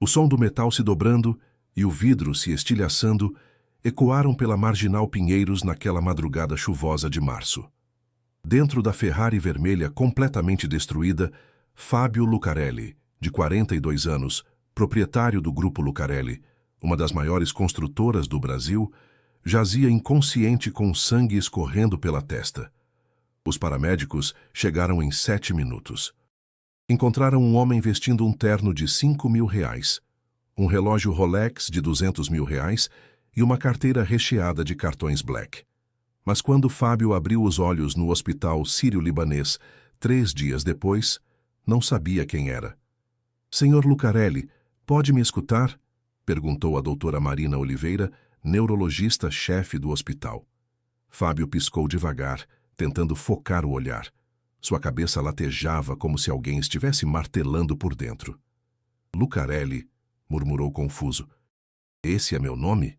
O som do metal se dobrando e o vidro se estilhaçando ecoaram pela Marginal Pinheiros naquela madrugada chuvosa de março. Dentro da Ferrari vermelha completamente destruída, Fábio Lucarelli, de 42 anos, proprietário do Grupo Lucarelli, uma das maiores construtoras do Brasil, jazia inconsciente com sangue escorrendo pela testa. Os paramédicos chegaram em 7 minutos. Encontraram um homem vestindo um terno de R$ 5.000, um relógio Rolex de R$ 200.000 e uma carteira recheada de cartões Black. Mas quando Fábio abriu os olhos no hospital sírio-libanês 3 dias depois, não sabia quem era. "Senhor Lucarelli, pode me escutar?" perguntou a doutora Marina Oliveira, neurologista-chefe do hospital. Fábio piscou devagar, tentando focar o olhar. Sua cabeça latejava como se alguém estivesse martelando por dentro. "Lucarelli", murmurou confuso. "Esse é meu nome?"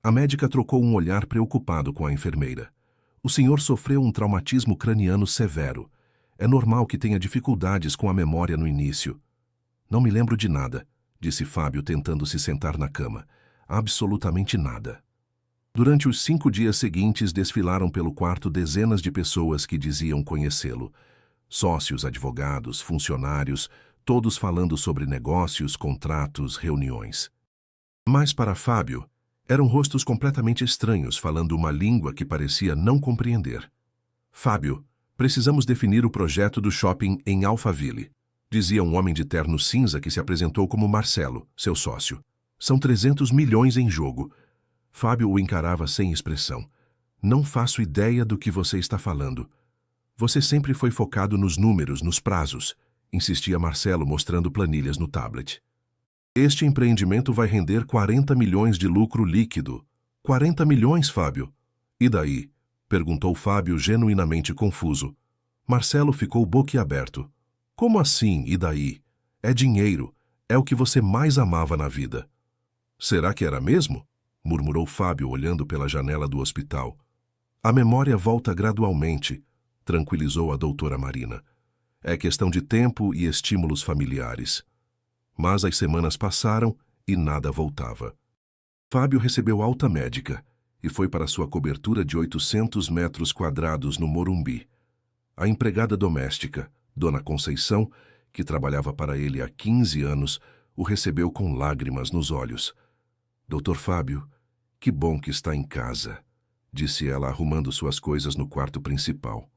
A médica trocou um olhar preocupado com a enfermeira. "O senhor sofreu um traumatismo craniano severo. É normal que tenha dificuldades com a memória no início." "Não me lembro de nada", disse Fábio tentando se sentar na cama. "Absolutamente nada." Durante os 5 dias seguintes desfilaram pelo quarto dezenas de pessoas que diziam conhecê-lo. Sócios, advogados, funcionários, todos falando sobre negócios, contratos, reuniões. Mas para Fábio, eram rostos completamente estranhos falando uma língua que parecia não compreender. "Fábio, precisamos definir o projeto do shopping em Alphaville", dizia um homem de terno cinza que se apresentou como Marcelo, seu sócio. "São 300 milhões em jogo." Fábio o encarava sem expressão. "Não faço ideia do que você está falando." "Você sempre foi focado nos números, nos prazos", insistia Marcelo mostrando planilhas no tablet. "Este empreendimento vai render 40 milhões de lucro líquido." 40 milhões, Fábio? "E daí?" perguntou Fábio genuinamente confuso. Marcelo ficou boquiaberto. "Como assim, e daí? É dinheiro. É o que você mais amava na vida." "Será que era mesmo?" murmurou Fábio olhando pela janela do hospital. "A memória volta gradualmente", tranquilizou a doutora Marina. "É questão de tempo e estímulos familiares." Mas as semanas passaram e nada voltava. Fábio recebeu alta médica e foi para sua cobertura de 800 metros quadrados no Morumbi. A empregada doméstica, Dona Conceição, que trabalhava para ele há 15 anos, o recebeu com lágrimas nos olhos. "Doutor Fábio, que bom que está em casa", disse ela arrumando suas coisas no quarto principal.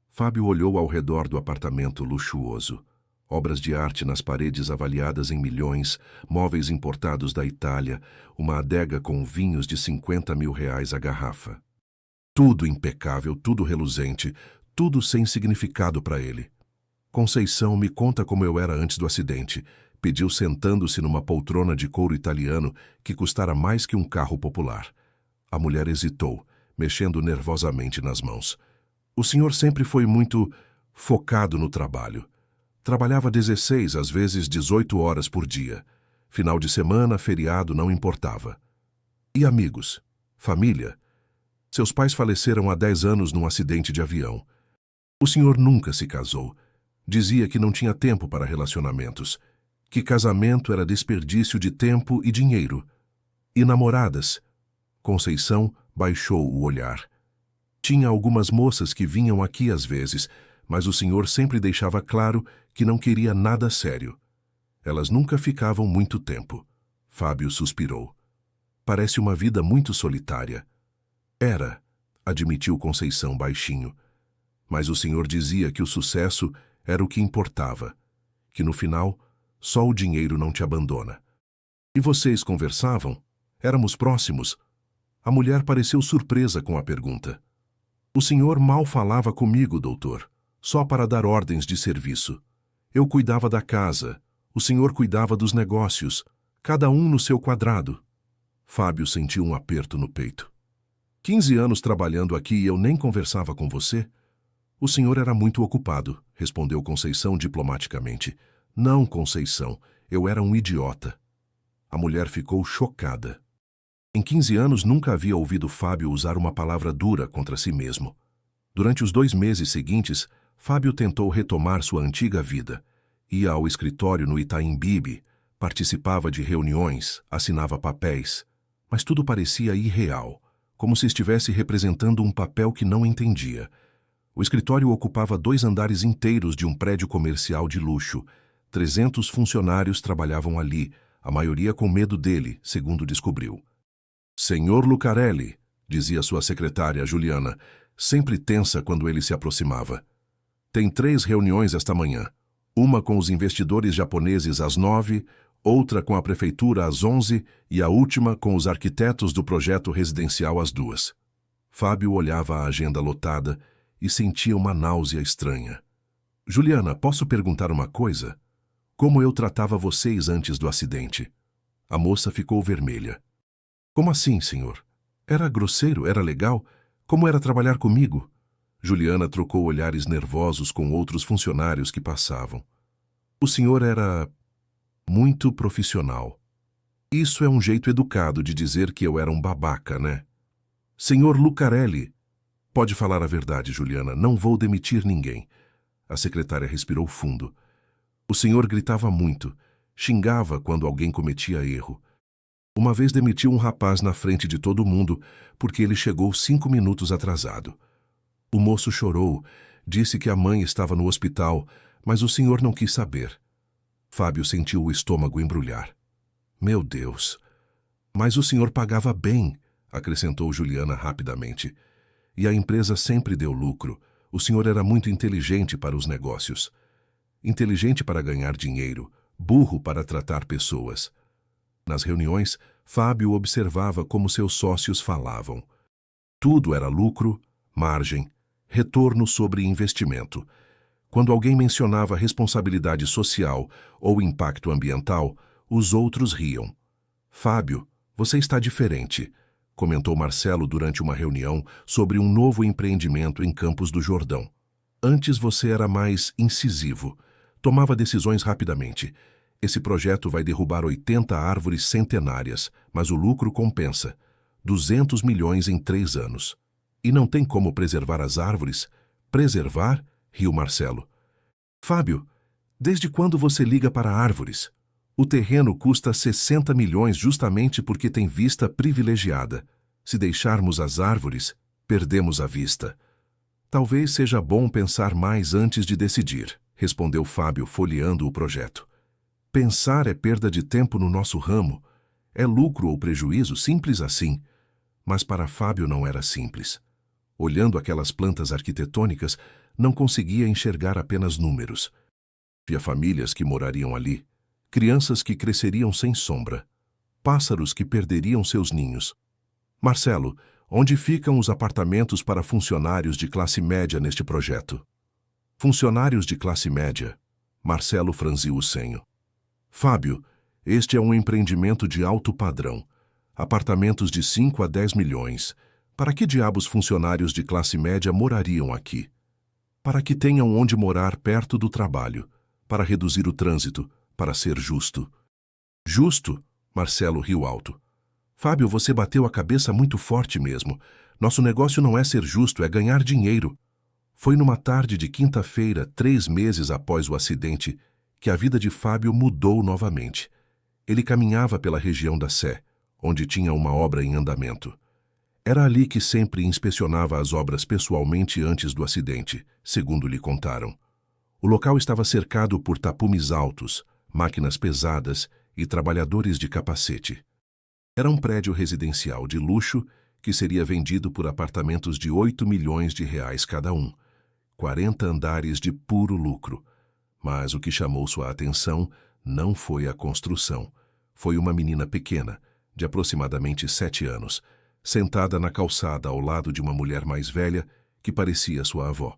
Fábio olhou ao redor do apartamento luxuoso. Obras de arte nas paredes avaliadas em milhões, móveis importados da Itália, uma adega com vinhos de R$ 50.000 a garrafa. Tudo impecável, tudo reluzente, tudo sem significado para ele. "Conceição, me conta como eu era antes do acidente", pediu sentando-se numa poltrona de couro italiano que custara mais que um carro popular. A mulher hesitou, mexendo nervosamente nas mãos. "O senhor sempre foi muito focado no trabalho. Trabalhava 16, às vezes 18 horas por dia. Final de semana, feriado, não importava. E amigos? Família? Seus pais faleceram há 10 anos num acidente de avião. O senhor nunca se casou. Dizia que não tinha tempo para relacionamentos, que casamento era desperdício de tempo e dinheiro. E namoradas?" Conceição baixou o olhar. "Tinha algumas moças que vinham aqui às vezes, mas o senhor sempre deixava claro que não queria nada sério. Elas nunca ficavam muito tempo." Fábio suspirou. "Parece uma vida muito solitária." "Era", admitiu Conceição baixinho. "Mas o senhor dizia que o sucesso era o que importava, que no final só o dinheiro não te abandona." "E vocês conversavam? Éramos próximos?" A mulher pareceu surpresa com a pergunta. "O senhor mal falava comigo, doutor, só para dar ordens de serviço. Eu cuidava da casa, o senhor cuidava dos negócios, cada um no seu quadrado." Fábio sentiu um aperto no peito. 15 anos trabalhando aqui e eu nem conversava com você?" "O senhor era muito ocupado", respondeu Conceição diplomaticamente. "Não, Conceição, eu era um idiota." A mulher ficou chocada. Em 15 anos nunca havia ouvido Fábio usar uma palavra dura contra si mesmo. Durante os 2 meses seguintes, Fábio tentou retomar sua antiga vida. Ia ao escritório no Itaim Bibi, Participava de reuniões, assinava papéis, mas tudo parecia irreal, como se estivesse representando um papel que não entendia. O escritório ocupava 2 andares inteiros de um prédio comercial de luxo. 300 funcionários trabalhavam ali, a maioria com medo dele, segundo descobriu. Senhor Lucarelli, dizia sua secretária, Juliana, sempre tensa quando ele se aproximava. Tem 3 reuniões esta manhã. Uma com os investidores japoneses às 9, outra com a prefeitura às 11 e a última com os arquitetos do projeto residencial às 2. Fábio olhava a agenda lotada e sentia uma náusea estranha. Juliana, posso perguntar uma coisa? Como eu tratava vocês antes do acidente? A moça ficou vermelha. Como assim, senhor? Era grosseiro? Era legal? Como era trabalhar comigo? Juliana trocou olhares nervosos com outros funcionários que passavam. O senhor era muito profissional. Isso é um jeito educado de dizer que eu era um babaca, né? Senhor Lucarelli. Pode falar a verdade, Juliana. Não vou demitir ninguém. A secretária respirou fundo. O senhor gritava muito. Xingava quando alguém cometia erro. Uma vez demitiu um rapaz na frente de todo mundo porque ele chegou 5 minutos atrasado. O moço chorou, disse que a mãe estava no hospital, mas o senhor não quis saber. Fábio sentiu o estômago embrulhar. Meu Deus! Mas o senhor pagava bem, acrescentou Juliana rapidamente. E a empresa sempre deu lucro. O senhor era muito inteligente para os negócios. Inteligente para ganhar dinheiro, burro para tratar pessoas. Nas reuniões, Fábio observava como seus sócios falavam. Tudo era lucro, margem, retorno sobre investimento. Quando alguém mencionava responsabilidade social ou impacto ambiental, os outros riam. Fábio, você está diferente, comentou Marcelo durante uma reunião sobre um novo empreendimento em Campos do Jordão. Antes você era mais incisivo, tomava decisões rapidamente. Esse projeto vai derrubar 80 árvores centenárias, mas o lucro compensa. 200 milhões em 3 anos. E não tem como preservar as árvores? Preservar? Riu Marcelo. Fábio, desde quando você liga para árvores? O terreno custa 60 milhões justamente porque tem vista privilegiada. Se deixarmos as árvores, perdemos a vista. Talvez seja bom pensar mais antes de decidir, respondeu Fábio, folheando o projeto. Pensar é perda de tempo no nosso ramo. É lucro ou prejuízo, simples assim. Mas para Fábio não era simples. Olhando aquelas plantas arquitetônicas, não conseguia enxergar apenas números. Havia famílias que morariam ali, crianças que cresceriam sem sombra, pássaros que perderiam seus ninhos. Marcelo, onde ficam os apartamentos para funcionários de classe média neste projeto? Funcionários de classe média. Marcelo franziu o senho. Fábio, este é um empreendimento de alto padrão. Apartamentos de 5 a 10 milhões. Para que diabos funcionários de classe média morariam aqui? Para que tenham onde morar perto do trabalho, para reduzir o trânsito, para ser justo. Justo? Marcelo riu alto. Fábio, você bateu a cabeça muito forte mesmo. Nosso negócio não é ser justo, é ganhar dinheiro. Foi numa tarde de quinta-feira, 3 meses após o acidente, que a vida de Fábio mudou novamente. Ele caminhava pela região da Sé, onde tinha uma obra em andamento. Era ali que sempre inspecionava as obras pessoalmente antes do acidente, segundo lhe contaram. O local estava cercado por tapumes altos, máquinas pesadas e trabalhadores de capacete. Era um prédio residencial de luxo que seria vendido por apartamentos de 8 milhões de reais cada um. 40 andares de puro lucro. Mas o que chamou sua atenção não foi a construção. Foi uma menina pequena, de aproximadamente 7 anos, sentada na calçada ao lado de uma mulher mais velha que parecia sua avó.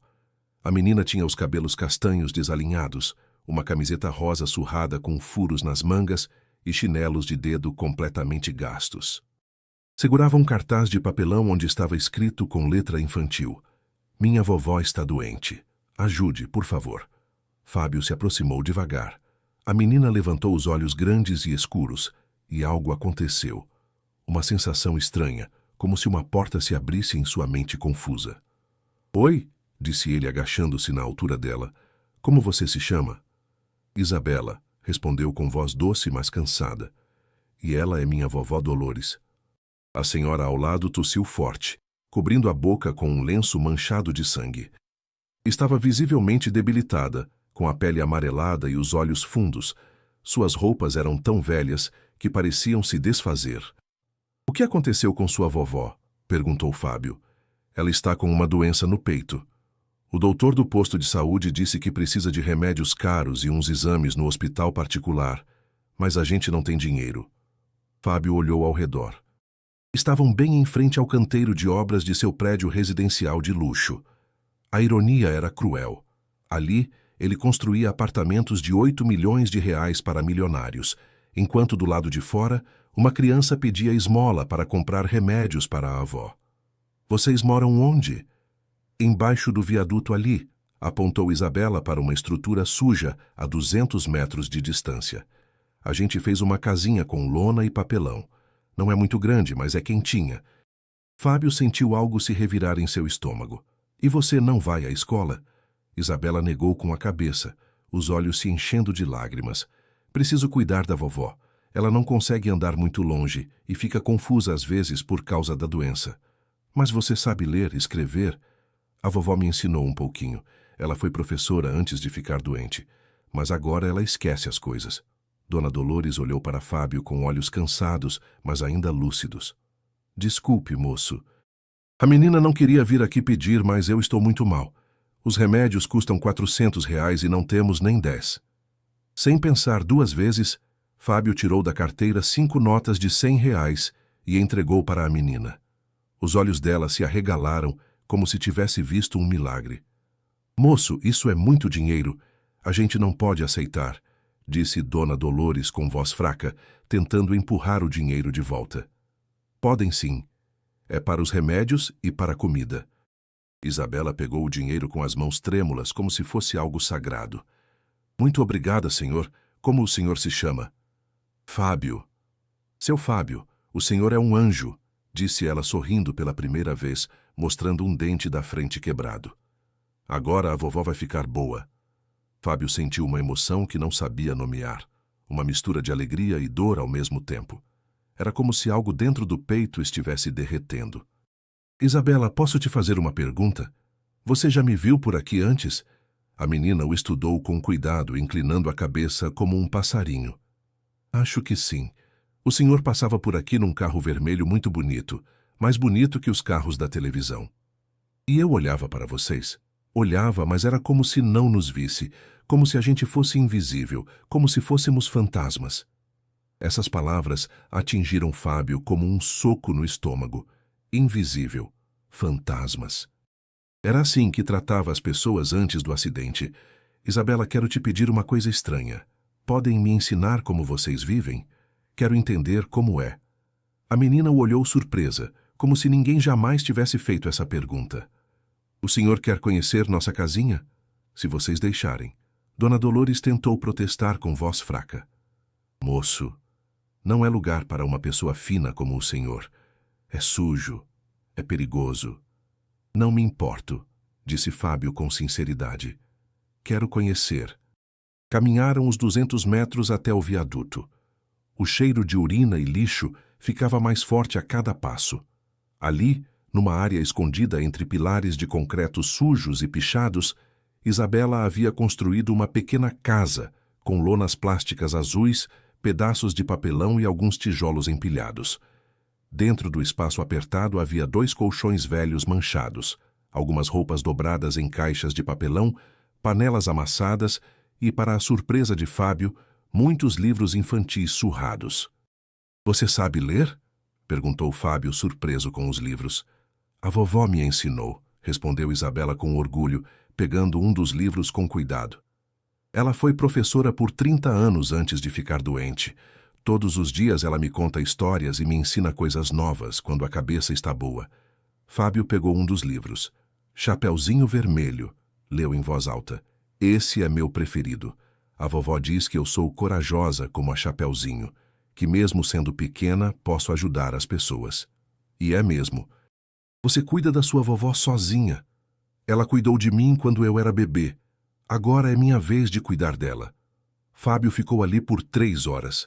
A menina tinha os cabelos castanhos desalinhados, uma camiseta rosa surrada com furos nas mangas e chinelos de dedo completamente gastos. Segurava um cartaz de papelão onde estava escrito com letra infantil: Minha vovó está doente. Ajude, por favor. Fábio se aproximou devagar. A menina levantou os olhos grandes e escuros, e algo aconteceu. Uma sensação estranha, como se uma porta se abrisse em sua mente confusa. Oi, disse ele agachando-se na altura dela. Como você se chama? Isabela, respondeu com voz doce, mas cansada. E ela é minha vovó Dolores. A senhora ao lado tossiu forte, cobrindo a boca com um lenço manchado de sangue. Estava visivelmente debilitada, com a pele amarelada e os olhos fundos. Suas roupas eram tão velhas que pareciam se desfazer. O que aconteceu com sua vovó? Perguntou Fábio. Ela está com uma doença no peito. O doutor do posto de saúde disse que precisa de remédios caros e uns exames no hospital particular, mas a gente não tem dinheiro. Fábio olhou ao redor. Estavam bem em frente ao canteiro de obras de seu prédio residencial de luxo. A ironia era cruel. Ali, ele construía apartamentos de 8 milhões de reais para milionários, enquanto do lado de fora, uma criança pedia esmola para comprar remédios para a avó. Vocês moram onde? Embaixo do viaduto ali, apontou Isabela para uma estrutura suja a 200 metros de distância. A gente fez uma casinha com lona e papelão. Não é muito grande, mas é quentinha. Fábio sentiu algo se revirar em seu estômago. E você não vai à escola? Isabela negou com a cabeça, os olhos se enchendo de lágrimas. Preciso cuidar da vovó. Ela não consegue andar muito longe e fica confusa às vezes por causa da doença. Mas você sabe ler, escrever? A vovó me ensinou um pouquinho. Ela foi professora antes de ficar doente. Mas agora ela esquece as coisas. Dona Dolores olhou para Fábio com olhos cansados, mas ainda lúcidos. Desculpe, moço. A menina não queria vir aqui pedir, mas eu estou muito mal. Os remédios custam R$ 400 e não temos nem 10. Sem pensar 2 vezes, Fábio tirou da carteira 5 notas de R$ 100 e entregou para a menina. Os olhos dela se arregalaram, como se tivesse visto um milagre. Moço, isso é muito dinheiro. A gente não pode aceitar, disse Dona Dolores com voz fraca, tentando empurrar o dinheiro de volta. Podem sim. É para os remédios e para a comida. Isabela pegou o dinheiro com as mãos trêmulas, como se fosse algo sagrado. Muito obrigada, senhor. Como o senhor se chama? Fábio. Seu Fábio, o senhor é um anjo, disse ela sorrindo pela primeira vez, mostrando um dente da frente quebrado. Agora a vovó vai ficar boa. Fábio sentiu uma emoção que não sabia nomear, uma mistura de alegria e dor ao mesmo tempo. Era como se algo dentro do peito estivesse derretendo. Isabela, posso te fazer uma pergunta? Você já me viu por aqui antes? A menina o estudou com cuidado, inclinando a cabeça como um passarinho. Acho que sim. O senhor passava por aqui num carro vermelho muito bonito, mais bonito que os carros da televisão. E eu olhava para vocês. Olhava, mas era como se não nos visse, como se a gente fosse invisível, como se fôssemos fantasmas. Essas palavras atingiram Fábio como um soco no estômago. Invisível. Fantasmas. Era assim que tratava as pessoas antes do acidente. Isabela, quero te pedir uma coisa estranha. Podem me ensinar como vocês vivem? Quero entender como é. A menina o olhou surpresa, como se ninguém jamais tivesse feito essa pergunta. O senhor quer conhecer nossa casinha? Se vocês deixarem. Dona Dolores tentou protestar com voz fraca. Moço, não é lugar para uma pessoa fina como o senhor. É sujo, é perigoso. Não me importo, disse Fábio com sinceridade. Quero conhecer. Caminharam os 200 metros até o viaduto. O cheiro de urina e lixo ficava mais forte a cada passo. Ali, numa área escondida entre pilares de concreto sujos e pichados, Isabela havia construído uma pequena casa, com lonas plásticas azuis, pedaços de papelão e alguns tijolos empilhados. Dentro do espaço apertado havia 2 colchões velhos manchados, algumas roupas dobradas em caixas de papelão, panelas amassadas e, para a surpresa de Fábio, muitos livros infantis surrados. Você sabe ler? Perguntou Fábio, surpreso com os livros. A vovó me ensinou, respondeu Isabela com orgulho, pegando um dos livros com cuidado. Ela foi professora por 30 anos antes de ficar doente. Todos os dias ela me conta histórias e me ensina coisas novas quando a cabeça está boa. Fábio pegou um dos livros. Chapeuzinho Vermelho, leu em voz alta. Esse é meu preferido. A vovó diz que eu sou corajosa como a Chapeuzinho, que mesmo sendo pequena posso ajudar as pessoas. E é mesmo. Você cuida da sua vovó sozinha. Ela cuidou de mim quando eu era bebê. Agora é minha vez de cuidar dela. Fábio ficou ali por 3 horas.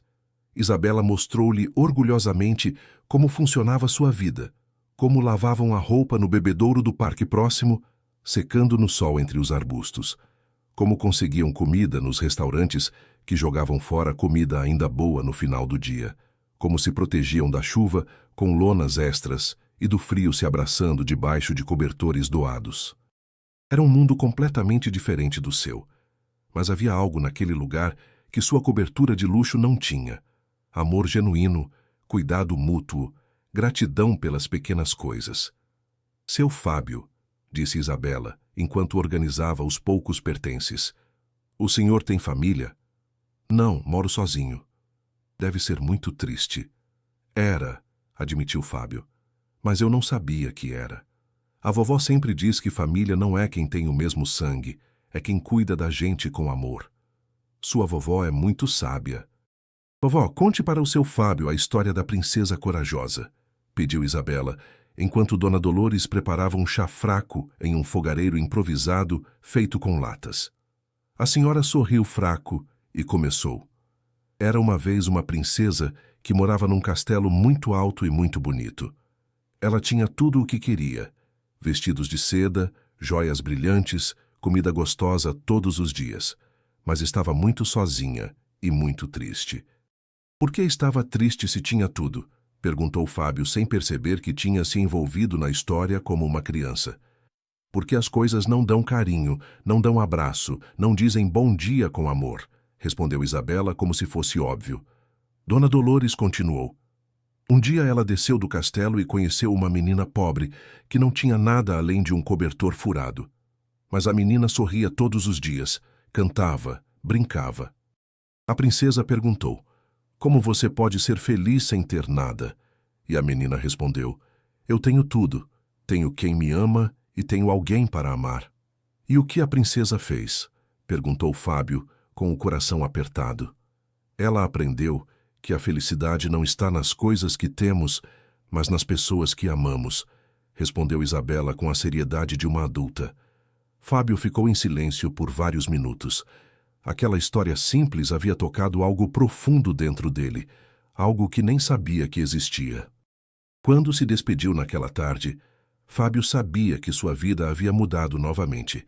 Isabela mostrou-lhe orgulhosamente como funcionava sua vida, como lavavam a roupa no bebedouro do parque próximo, secando no sol entre os arbustos, como conseguiam comida nos restaurantes que jogavam fora comida ainda boa no final do dia, como se protegiam da chuva com lonas extras e do frio se abraçando debaixo de cobertores doados. Era um mundo completamente diferente do seu, mas havia algo naquele lugar que sua cobertura de luxo não tinha: amor genuíno, cuidado mútuo, gratidão pelas pequenas coisas. Seu Fábio, disse Isabela, enquanto organizava os poucos pertences. O senhor tem família? Não, moro sozinho. Deve ser muito triste. Era, admitiu Fábio, mas eu não sabia que era. A vovó sempre diz que família não é quem tem o mesmo sangue, é quem cuida da gente com amor. Sua vovó é muito sábia. Vovó, conte para o seu Fábio a história da princesa corajosa, pediu Isabela, enquanto Dona Dolores preparava um chá fraco em um fogareiro improvisado feito com latas. A senhora sorriu fraco e começou. Era uma vez uma princesa que morava num castelo muito alto e muito bonito. Ela tinha tudo o que queria: vestidos de seda, joias brilhantes, comida gostosa todos os dias, mas estava muito sozinha e muito triste. Por que estava triste se tinha tudo? Perguntou Fábio sem perceber que tinha se envolvido na história como uma criança. Porque as coisas não dão carinho, não dão abraço, não dizem bom dia com amor, respondeu Isabela como se fosse óbvio. Dona Dolores continuou. Um dia ela desceu do castelo e conheceu uma menina pobre, que não tinha nada além de um cobertor furado. Mas a menina sorria todos os dias, cantava, brincava. A princesa perguntou: como você pode ser feliz sem ter nada? E a menina respondeu: eu tenho tudo. Tenho quem me ama e tenho alguém para amar. E o que a princesa fez? Perguntou Fábio, com o coração apertado. Ela aprendeu que a felicidade não está nas coisas que temos, mas nas pessoas que amamos, respondeu Isabela com a seriedade de uma adulta. Fábio ficou em silêncio por vários minutos. Aquela história simples havia tocado algo profundo dentro dele, algo que nem sabia que existia. Quando se despediu naquela tarde, Fábio sabia que sua vida havia mudado novamente,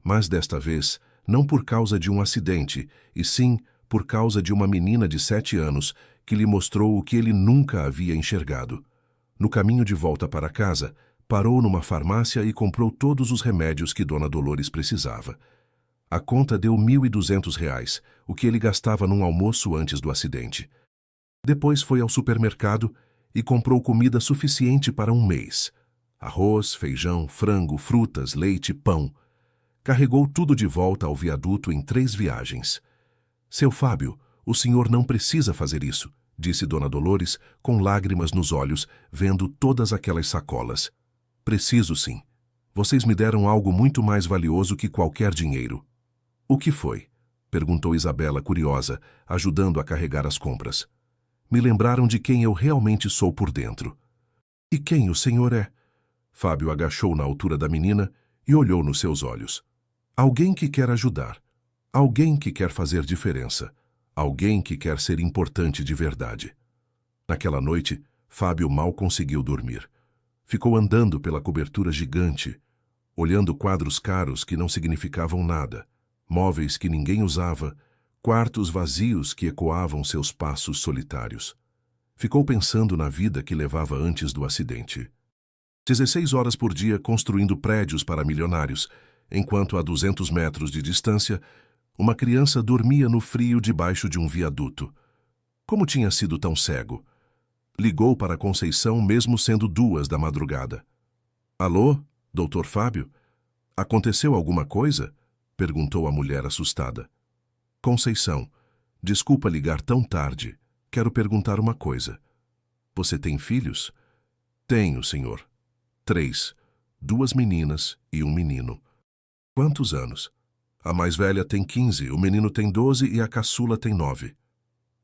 mas desta vez não por causa de um acidente, e sim por causa de uma menina de 7 anos que lhe mostrou o que ele nunca havia enxergado. No caminho de volta para casa, parou numa farmácia e comprou todos os remédios que Dona Dolores precisava. A conta deu R$ 1.200, o que ele gastava num almoço antes do acidente. Depois foi ao supermercado e comprou comida suficiente para um mês. Arroz, feijão, frango, frutas, leite, pão. Carregou tudo de volta ao viaduto em 3 viagens. Seu Fábio, o senhor não precisa fazer isso, disse Dona Dolores, com lágrimas nos olhos, vendo todas aquelas sacolas. Preciso sim. Vocês me deram algo muito mais valioso que qualquer dinheiro. O que foi? Perguntou Isabela, curiosa, ajudando a carregar as compras. Me lembraram de quem eu realmente sou por dentro. E quem o senhor é? Fábio agachou na altura da menina e olhou nos seus olhos. Alguém que quer ajudar. Alguém que quer fazer diferença. Alguém que quer ser importante de verdade. Naquela noite, Fábio mal conseguiu dormir. Ficou andando pela cobertura gigante, olhando quadros caros que não significavam nada, móveis que ninguém usava, quartos vazios que ecoavam seus passos solitários. Ficou pensando na vida que levava antes do acidente. 16 horas por dia construindo prédios para milionários, enquanto a 200 metros de distância, uma criança dormia no frio debaixo de um viaduto. Como tinha sido tão cego? Ligou para Conceição mesmo sendo 2 da madrugada. Alô, doutor Fábio? Aconteceu alguma coisa? Perguntou a mulher assustada. Conceição, desculpa ligar tão tarde. Quero perguntar uma coisa. Você tem filhos? Tenho, senhor. 3. 2 meninas e um menino. Quantos anos? A mais velha tem 15, o menino tem 12 e a caçula tem 9.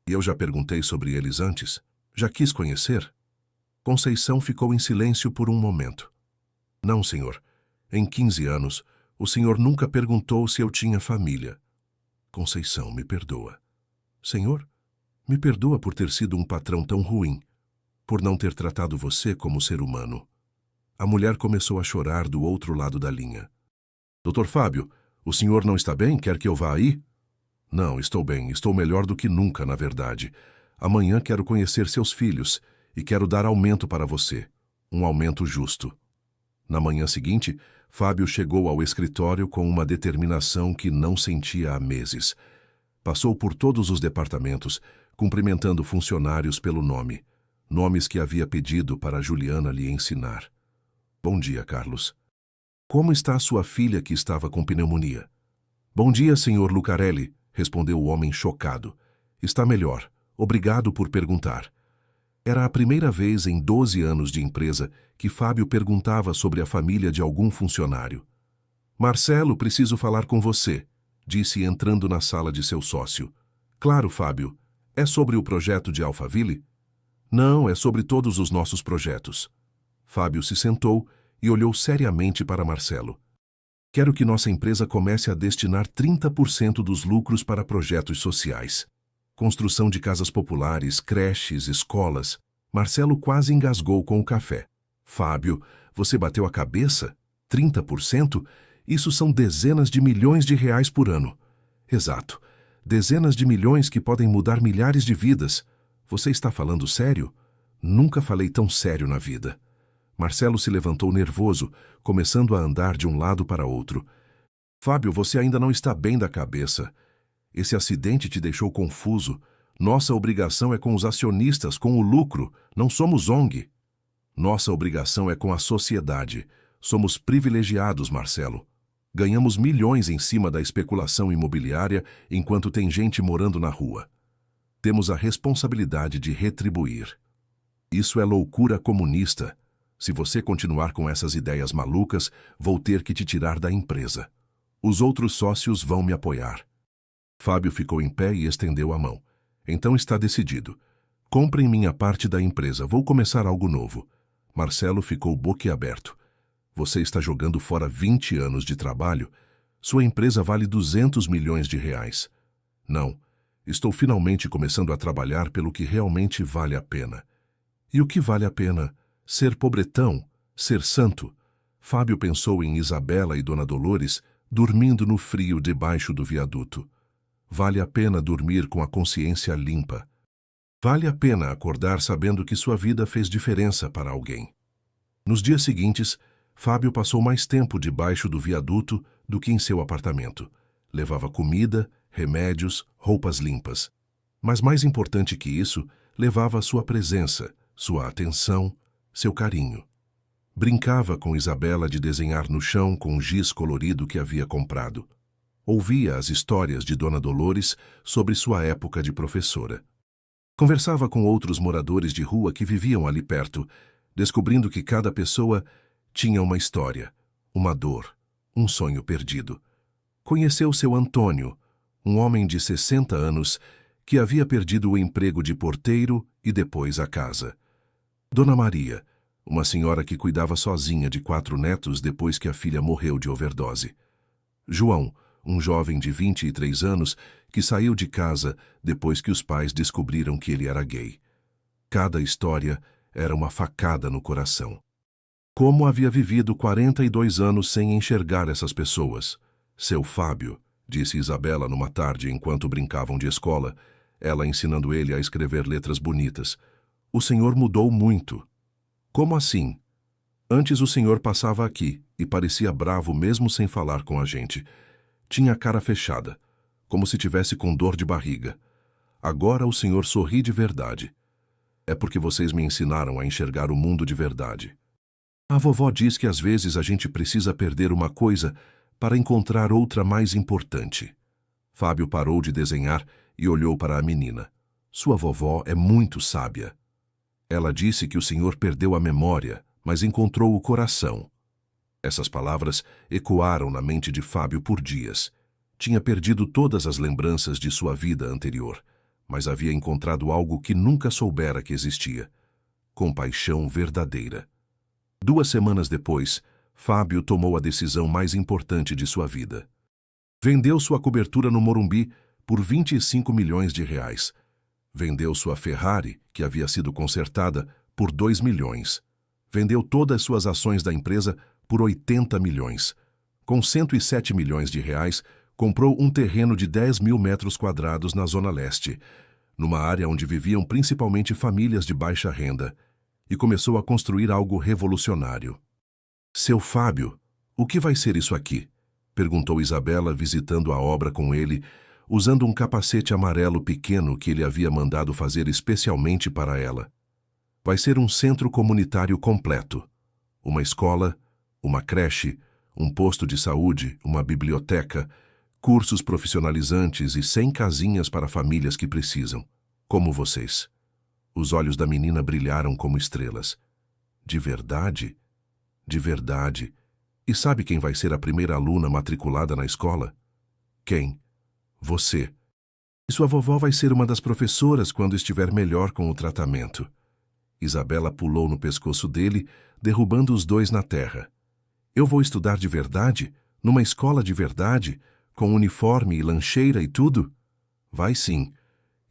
E eu já perguntei sobre eles antes. Já quis conhecer? Conceição ficou em silêncio por um momento. Não, senhor. Em 15 anos, o senhor nunca perguntou se eu tinha família. Conceição, me perdoa. Senhor, me perdoa por ter sido um patrão tão ruim, por não ter tratado você como ser humano. A mulher começou a chorar do outro lado da linha. Doutor Fábio, o senhor não está bem? Quer que eu vá aí? Não, estou bem. Estou melhor do que nunca, na verdade. Amanhã quero conhecer seus filhos e quero dar aumento para você. Um aumento justo. Na manhã seguinte, Fábio chegou ao escritório com uma determinação que não sentia há meses. Passou por todos os departamentos, cumprimentando funcionários pelo nome. Nomes que havia pedido para Juliana lhe ensinar. Bom dia, Carlos. Como está a sua filha que estava com pneumonia? Bom dia, senhor Lucarelli, respondeu o homem chocado. Está melhor. Obrigado por perguntar. Era a primeira vez em 12 anos de empresa que Fábio perguntava sobre a família de algum funcionário. Marcelo, preciso falar com você, disse entrando na sala de seu sócio. Claro, Fábio. É sobre o projeto de Alphaville? Não, é sobre todos os nossos projetos. Fábio se sentou e olhou seriamente para Marcelo. Quero que nossa empresa comece a destinar 30% dos lucros para projetos sociais. Construção de casas populares, creches, escolas. Marcelo quase engasgou com o café. Fábio, você bateu a cabeça? 30%? Isso são dezenas de milhões de reais por ano. Exato. Dezenas de milhões que podem mudar milhares de vidas. Você está falando sério? Nunca falei tão sério na vida. Marcelo se levantou nervoso, começando a andar de um lado para outro. Fábio, você ainda não está bem da cabeça. Esse acidente te deixou confuso. Nossa obrigação é com os acionistas, com o lucro. Não somos ONG. Nossa obrigação é com a sociedade. Somos privilegiados, Marcelo. Ganhamos milhões em cima da especulação imobiliária enquanto tem gente morando na rua. Temos a responsabilidade de retribuir. Isso é loucura comunista. Se você continuar com essas ideias malucas, vou ter que te tirar da empresa. Os outros sócios vão me apoiar. Fábio ficou em pé e estendeu a mão. Então está decidido. Comprem minha parte da empresa, vou começar algo novo. Marcelo ficou boquiaberto. Você está jogando fora 20 anos de trabalho? Sua empresa vale 200 milhões de reais. Não, estou finalmente começando a trabalhar pelo que realmente vale a pena. E o que vale a pena? Ser pobretão? Ser santo? Fábio pensou em Isabela e Dona Dolores dormindo no frio debaixo do viaduto. Vale a pena dormir com a consciência limpa. Vale a pena acordar sabendo que sua vida fez diferença para alguém. Nos dias seguintes, Fábio passou mais tempo debaixo do viaduto do que em seu apartamento. Levava comida, remédios, roupas limpas. Mas mais importante que isso, levava sua presença, sua atenção, seu carinho. Brincava com Isabela de desenhar no chão com um giz colorido que havia comprado. Ouvia as histórias de Dona Dolores sobre sua época de professora. Conversava com outros moradores de rua que viviam ali perto, descobrindo que cada pessoa tinha uma história, uma dor, um sonho perdido. Conheceu seu Antônio, um homem de 60 anos que havia perdido o emprego de porteiro e depois a casa. Dona Maria, uma senhora que cuidava sozinha de 4 netos depois que a filha morreu de overdose. João, um jovem de 23 anos que saiu de casa depois que os pais descobriram que ele era gay. Cada história era uma facada no coração. Como havia vivido 42 anos sem enxergar essas pessoas? Seu Fábio, disse Isabela numa tarde enquanto brincavam de escola, ela ensinando ele a escrever letras bonitas. O senhor mudou muito. Como assim? Antes o senhor passava aqui e parecia bravo mesmo sem falar com a gente. Tinha a cara fechada, como se tivesse com dor de barriga. Agora o senhor sorri de verdade. É porque vocês me ensinaram a enxergar o mundo de verdade. A vovó diz que às vezes a gente precisa perder uma coisa para encontrar outra mais importante. Fábio parou de desenhar e olhou para a menina. Sua vovó é muito sábia. Ela disse que o senhor perdeu a memória, mas encontrou o coração. Essas palavras ecoaram na mente de Fábio por dias. Tinha perdido todas as lembranças de sua vida anterior, mas havia encontrado algo que nunca soubera que existia. Compaixão verdadeira. 2 semanas depois, Fábio tomou a decisão mais importante de sua vida. Vendeu sua cobertura no Morumbi por 25 milhões de reais. Vendeu sua Ferrari, que havia sido consertada, por 2 milhões. Vendeu todas suas ações da empresa por 80 milhões. Com 107 milhões de reais, comprou um terreno de 10 mil metros quadrados na Zona Leste, numa área onde viviam principalmente famílias de baixa renda, e começou a construir algo revolucionário. Seu Fábio, o que vai ser isso aqui? Perguntou Isabela, visitando a obra com ele, usando um capacete amarelo pequeno que ele havia mandado fazer especialmente para ela. Vai ser um centro comunitário completo. Uma escola, uma creche, um posto de saúde, uma biblioteca, cursos profissionalizantes e 100 casinhas para famílias que precisam, como vocês. Os olhos da menina brilharam como estrelas. De verdade? De verdade. E sabe quem vai ser a primeira aluna matriculada na escola? Quem? Você. E sua vovó vai ser uma das professoras quando estiver melhor com o tratamento. Isabela pulou no pescoço dele, derrubando os dois na terra. Eu vou estudar de verdade? Numa escola de verdade? Com uniforme e lancheira e tudo? Vai sim.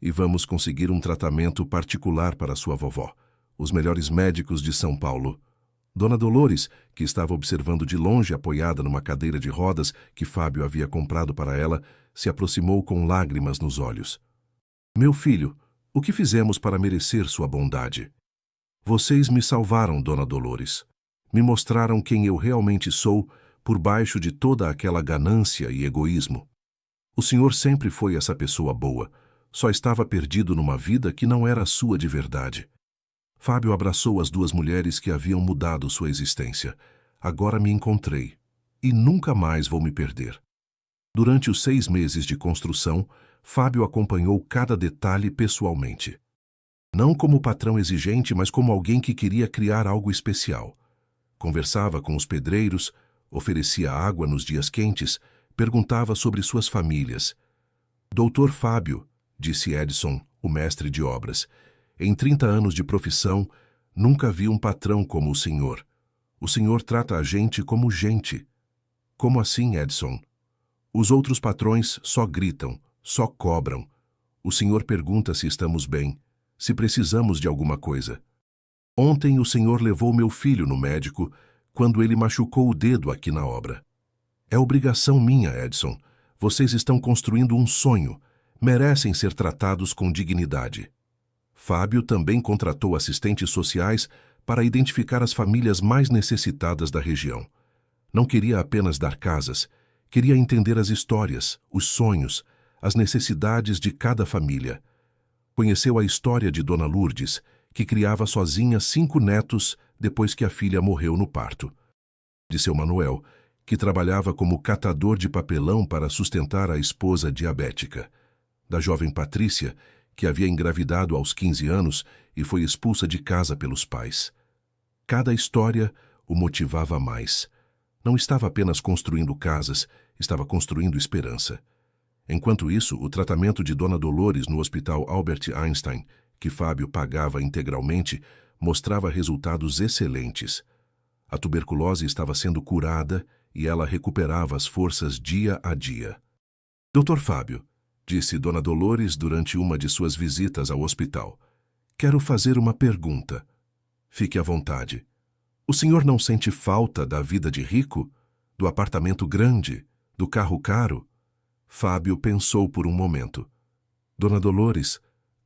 E vamos conseguir um tratamento particular para sua vovó. Os melhores médicos de São Paulo. Dona Dolores, que estava observando de longe apoiada numa cadeira de rodas que Fábio havia comprado para ela, se aproximou com lágrimas nos olhos. Meu filho, o que fizemos para merecer sua bondade? Vocês me salvaram, Dona Dolores. Me mostraram quem eu realmente sou por baixo de toda aquela ganância e egoísmo. O senhor sempre foi essa pessoa boa, só estava perdido numa vida que não era sua de verdade. Fábio abraçou as duas mulheres que haviam mudado sua existência. Agora me encontrei, e nunca mais vou me perder. Durante os 6 meses de construção, Fábio acompanhou cada detalhe pessoalmente. Não como patrão exigente, mas como alguém que queria criar algo especial. Conversava com os pedreiros, oferecia água nos dias quentes, perguntava sobre suas famílias. Doutor Fábio, disse Edson, o mestre de obras, em 30 anos de profissão, nunca vi um patrão como o senhor. O senhor trata a gente como gente. Como assim, Edson? Os outros patrões só gritam, só cobram. O senhor pergunta se estamos bem, se precisamos de alguma coisa. Ontem o senhor levou meu filho no médico quando ele machucou o dedo aqui na obra. É obrigação minha, Edson. Vocês estão construindo um sonho. Merecem ser tratados com dignidade. Fábio também contratou assistentes sociais para identificar as famílias mais necessitadas da região. Não queria apenas dar casas, queria entender as histórias, os sonhos, as necessidades de cada família. Conheceu a história de Dona Lourdes, que criava sozinha 5 netos depois que a filha morreu no parto. De seu Manuel, que trabalhava como catador de papelão para sustentar a esposa diabética. Da jovem Patrícia, que havia engravidado aos 15 anos e foi expulsa de casa pelos pais. Cada história o motivava mais. Não estava apenas construindo casas, estava construindo esperança. Enquanto isso, o tratamento de Dona Dolores no Hospital Albert Einstein, que Fábio pagava integralmente, mostrava resultados excelentes. A tuberculose estava sendo curada e ela recuperava as forças dia a dia. Doutor Fábio, disse Dona Dolores durante uma de suas visitas ao hospital, quero fazer uma pergunta. Fique à vontade. O senhor não sente falta da vida de rico? Do apartamento grande? Do carro caro? Fábio pensou por um momento. Dona Dolores,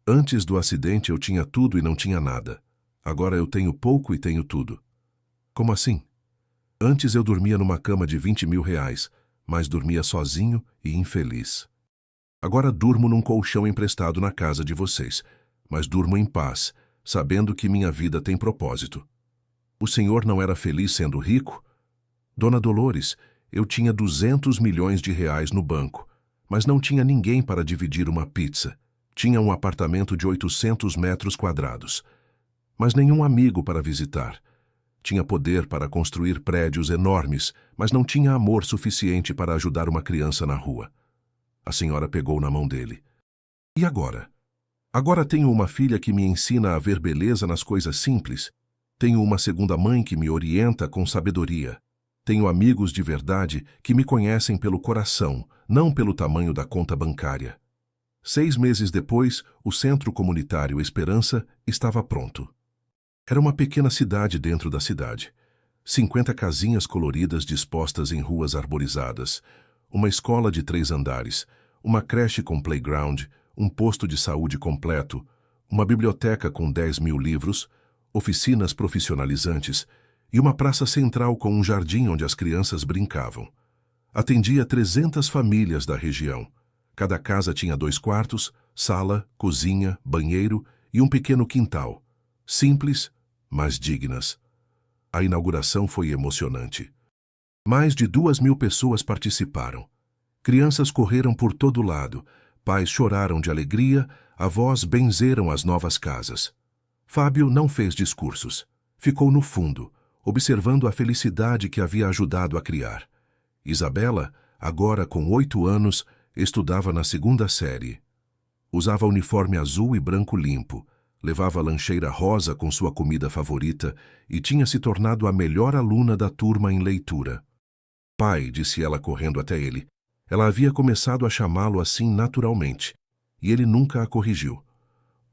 antes do acidente eu tinha tudo e não tinha nada. Agora eu tenho pouco e tenho tudo. Como assim? Antes eu dormia numa cama de 20 mil reais, mas dormia sozinho e infeliz. Agora durmo num colchão emprestado na casa de vocês, mas durmo em paz, sabendo que minha vida tem propósito. O senhor não era feliz sendo rico? Dona Dolores, eu tinha 200 milhões de reais no banco, mas não tinha ninguém para dividir uma pizza. Tinha um apartamento de 800 metros quadrados, mas nenhum amigo para visitar. Tinha poder para construir prédios enormes, mas não tinha amor suficiente para ajudar uma criança na rua. A senhora pegou na mão dele. E agora? Agora tenho uma filha que me ensina a ver beleza nas coisas simples. Tenho uma segunda mãe que me orienta com sabedoria. Tenho amigos de verdade que me conhecem pelo coração, não pelo tamanho da conta bancária. 6 meses depois, o Centro Comunitário Esperança estava pronto. Era uma pequena cidade dentro da cidade. 50 casinhas coloridas dispostas em ruas arborizadas, uma escola de 3 andares, uma creche com playground, um posto de saúde completo, uma biblioteca com 10.000 livros, oficinas profissionalizantes e uma praça central com um jardim onde as crianças brincavam. Atendia 300 famílias da região. Cada casa tinha 2 quartos, sala, cozinha, banheiro e um pequeno quintal. Simples, mas dignas. A inauguração foi emocionante. Mais de 2.000 pessoas participaram. Crianças correram por todo lado, pais choraram de alegria, avós benzeram as novas casas. Fábio não fez discursos. Ficou no fundo, observando a felicidade que havia ajudado a criar. Isabela, agora com 8 anos, estudava na 2ª série. Usava uniforme azul e branco limpo, levava lancheira rosa com sua comida favorita e tinha se tornado a melhor aluna da turma em leitura. Pai, disse ela correndo até ele. Ela havia começado a chamá-lo assim naturalmente, e ele nunca a corrigiu.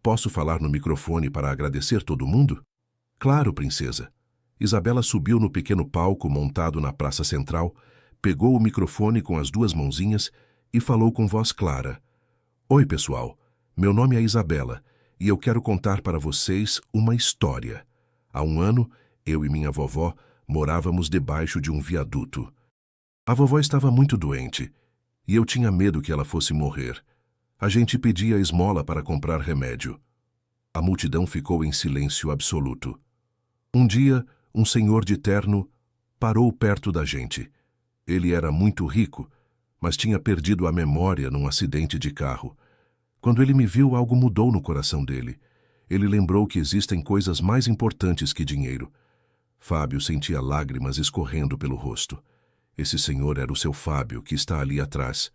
Posso falar no microfone para agradecer todo mundo? Claro, princesa. Isabela subiu no pequeno palco montado na praça central, pegou o microfone com as 2 mãozinhas e falou com voz clara. Oi, pessoal. Meu nome é Isabela e eu quero contar para vocês uma história. Há 1 ano, eu e minha vovó morávamos debaixo de um viaduto. A vovó estava muito doente e eu tinha medo que ela fosse morrer. A gente pedia esmola para comprar remédio. A multidão ficou em silêncio absoluto. Um dia, um senhor de terno parou perto da gente. Ele era muito rico, mas tinha perdido a memória num acidente de carro. Quando ele me viu, algo mudou no coração dele. Ele lembrou que existem coisas mais importantes que dinheiro. Fábio sentia lágrimas escorrendo pelo rosto. Esse senhor era o seu Fábio, que está ali atrás.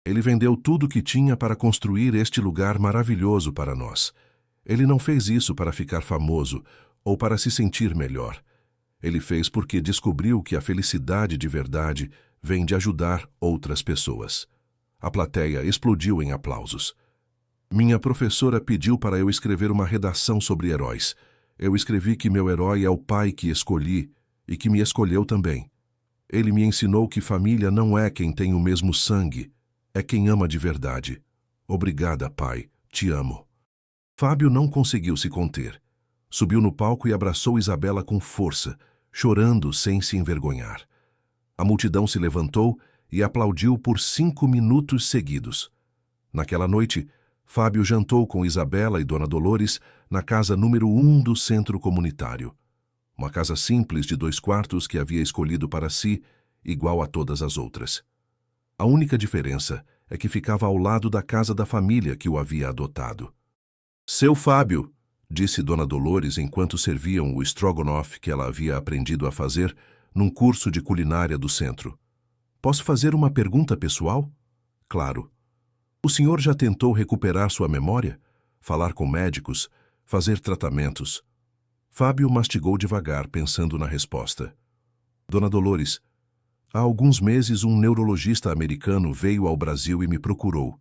Ele vendeu tudo o que tinha para construir este lugar maravilhoso para nós. Ele não fez isso para ficar famoso ou para se sentir melhor. Ele fez porque descobriu que a felicidade de verdade vem de ajudar outras pessoas. A plateia explodiu em aplausos. Minha professora pediu para eu escrever uma redação sobre heróis. Eu escrevi que meu herói é o pai que escolhi e que me escolheu também. Ele me ensinou que família não é quem tem o mesmo sangue, é quem ama de verdade. Obrigada, pai. Te amo. Fábio não conseguiu se conter. Subiu no palco e abraçou Isabela com força, chorando sem se envergonhar. A multidão se levantou e aplaudiu por 5 minutos seguidos. Naquela noite, Fábio jantou com Isabela e Dona Dolores na casa número 1 do centro comunitário. Uma casa simples de 2 quartos que havia escolhido para si, igual a todas as outras. A única diferença é que ficava ao lado da casa da família que o havia adotado. Seu Fábio, disse Dona Dolores enquanto serviam o estrogonofe que ela havia aprendido a fazer num curso de culinária do centro. Posso fazer uma pergunta pessoal? Claro. O senhor já tentou recuperar sua memória? Falar com médicos? Fazer tratamentos? Fábio mastigou devagar, pensando na resposta. Dona Dolores, há alguns meses um neurologista americano veio ao Brasil e me procurou.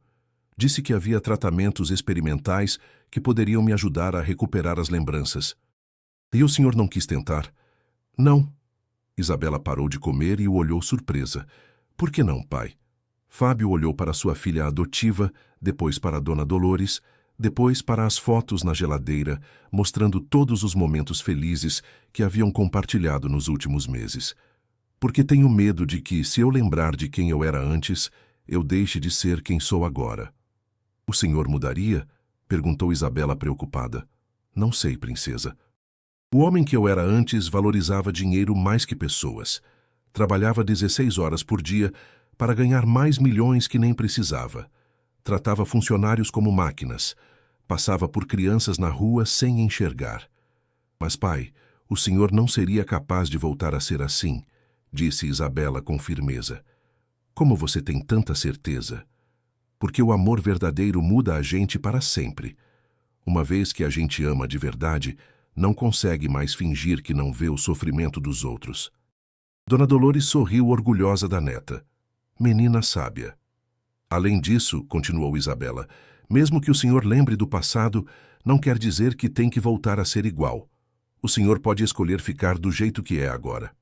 Disse que havia tratamentos experimentais que poderiam me ajudar a recuperar as lembranças. E o senhor não quis tentar? Não. Isabela parou de comer e o olhou surpresa. Por que não, pai? Fábio olhou para sua filha adotiva, depois para Dona Dolores, depois para as fotos na geladeira, mostrando todos os momentos felizes que haviam compartilhado nos últimos meses. Porque tenho medo de que, se eu lembrar de quem eu era antes, eu deixe de ser quem sou agora. O senhor mudaria? Perguntou Isabela preocupada. Não sei, princesa. O homem que eu era antes valorizava dinheiro mais que pessoas. Trabalhava 16 horas por dia para ganhar mais milhões que nem precisava. Tratava funcionários como máquinas. Passava por crianças na rua sem enxergar. Mas, pai, o senhor não seria capaz de voltar a ser assim, disse Isabela com firmeza. Como você tem tanta certeza? Porque o amor verdadeiro muda a gente para sempre. Uma vez que a gente ama de verdade, não consegue mais fingir que não vê o sofrimento dos outros. Dona Dolores sorriu orgulhosa da neta. Menina sábia. Além disso, continuou Isabela, mesmo que o senhor lembre do passado, não quer dizer que tem que voltar a ser igual. O senhor pode escolher ficar do jeito que é agora.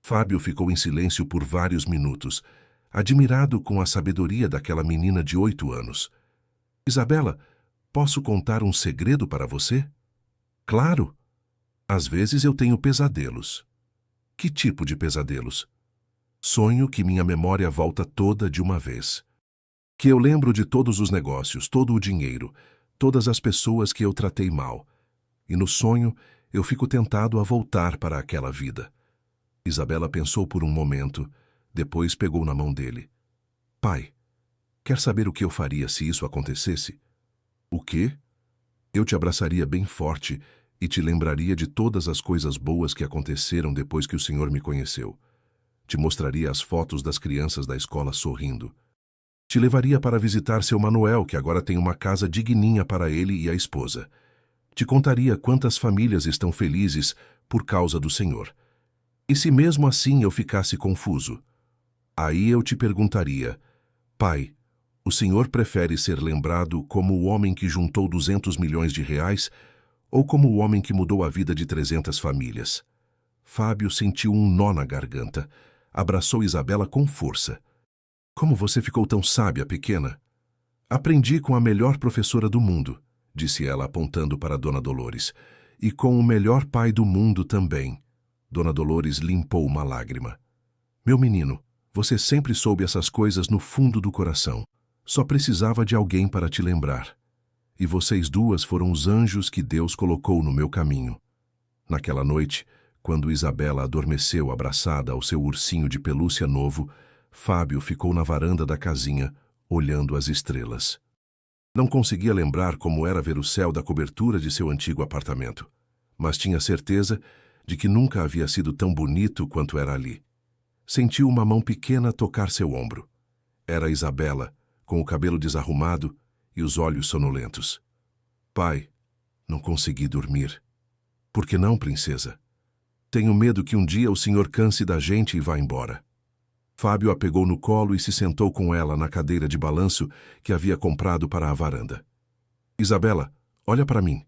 Fábio ficou em silêncio por vários minutos, admirado com a sabedoria daquela menina de 8 anos. Isabela, posso contar um segredo para você? Claro. Às vezes eu tenho pesadelos. Que tipo de pesadelos? Sonho que minha memória volta toda de uma vez. Que eu lembro de todos os negócios, todo o dinheiro, todas as pessoas que eu tratei mal. E no sonho eu fico tentado a voltar para aquela vida. Isabela pensou por um momento, depois pegou na mão dele. Pai, quer saber o que eu faria se isso acontecesse? O quê? Eu te abraçaria bem forte e te lembraria de todas as coisas boas que aconteceram depois que o senhor me conheceu. Te mostraria as fotos das crianças da escola sorrindo. Te levaria para visitar seu Manuel, que agora tem uma casa digninha para ele e a esposa. Te contaria quantas famílias estão felizes por causa do senhor. E se mesmo assim eu ficasse confuso? Aí eu te perguntaria, pai, o senhor prefere ser lembrado como o homem que juntou 200 milhões de reais ou como o homem que mudou a vida de 300 famílias? Fábio sentiu um nó na garganta. Abraçou Isabela com força. Como você ficou tão sábia, pequena? Aprendi com a melhor professora do mundo, disse ela apontando para Dona Dolores. E com o melhor pai do mundo também. Dona Dolores limpou uma lágrima. Meu menino, você sempre soube essas coisas no fundo do coração. Só precisava de alguém para te lembrar. E vocês duas foram os anjos que Deus colocou no meu caminho. Naquela noite, quando Isabela adormeceu abraçada ao seu ursinho de pelúcia novo, Fábio ficou na varanda da casinha, olhando as estrelas. Não conseguia lembrar como era ver o céu da cobertura de seu antigo apartamento, mas tinha certeza de que nunca havia sido tão bonito quanto era ali. Sentiu uma mão pequena tocar seu ombro. Era Isabela, com o cabelo desarrumado e os olhos sonolentos. Pai, não consegui dormir. Por que não, princesa? Tenho medo que um dia o senhor canse da gente e vá embora. Fábio a pegou no colo e se sentou com ela na cadeira de balanço que havia comprado para a varanda. Isabela, olha para mim.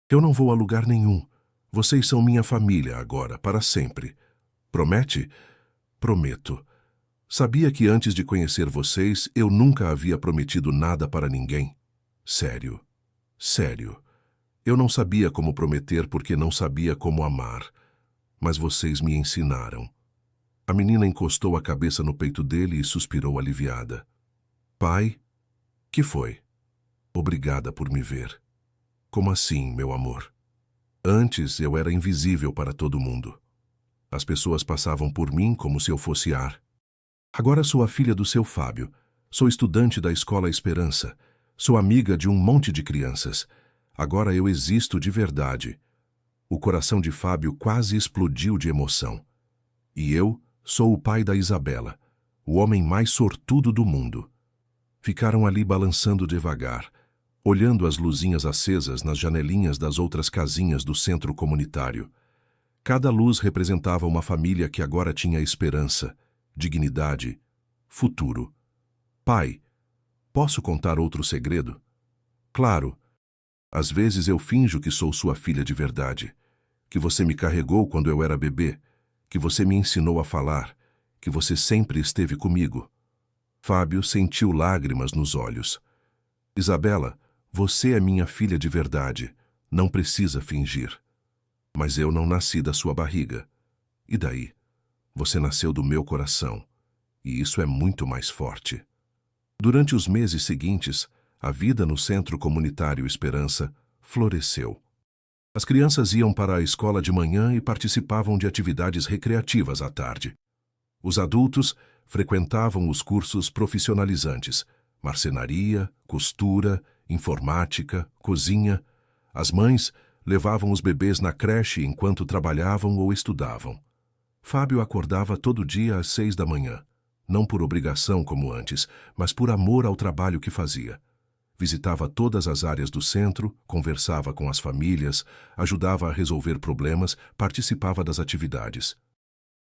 Eu não vou a lugar nenhum. Vocês são minha família agora, para sempre. Promete? Prometo. Sabia que antes de conhecer vocês, eu nunca havia prometido nada para ninguém? Sério. Sério. Eu não sabia como prometer porque não sabia como amar. Mas vocês me ensinaram. A menina encostou a cabeça no peito dele e suspirou aliviada. Pai? Que foi? Obrigada por me ver. Como assim, meu amor? Antes eu era invisível para todo mundo. As pessoas passavam por mim como se eu fosse ar. Agora sou a filha do seu Fábio. Sou estudante da Escola Esperança. Sou amiga de um monte de crianças. Agora eu existo de verdade. O coração de Fábio quase explodiu de emoção. E eu sou o pai da Isabela, o homem mais sortudo do mundo. Ficaram ali balançando devagar, olhando as luzinhas acesas nas janelinhas das outras casinhas do centro comunitário. Cada luz representava uma família que agora tinha esperança, dignidade, futuro. Pai, posso contar outro segredo? Claro. Às vezes eu finjo que sou sua filha de verdade, que você me carregou quando eu era bebê, que você me ensinou a falar, que você sempre esteve comigo. Fábio sentiu lágrimas nos olhos. Isabela, você é minha filha de verdade, não precisa fingir. Mas eu não nasci da sua barriga. E daí? Você nasceu do meu coração, e isso é muito mais forte. Durante os meses seguintes, a vida no Centro Comunitário Esperança floresceu. As crianças iam para a escola de manhã e participavam de atividades recreativas à tarde. Os adultos frequentavam os cursos profissionalizantes, marcenaria, costura, informática, cozinha. As mães levavam os bebês na creche enquanto trabalhavam ou estudavam. Fábio acordava todo dia às 6 da manhã, não por obrigação como antes, mas por amor ao trabalho que fazia. Visitava todas as áreas do centro, conversava com as famílias, ajudava a resolver problemas, participava das atividades.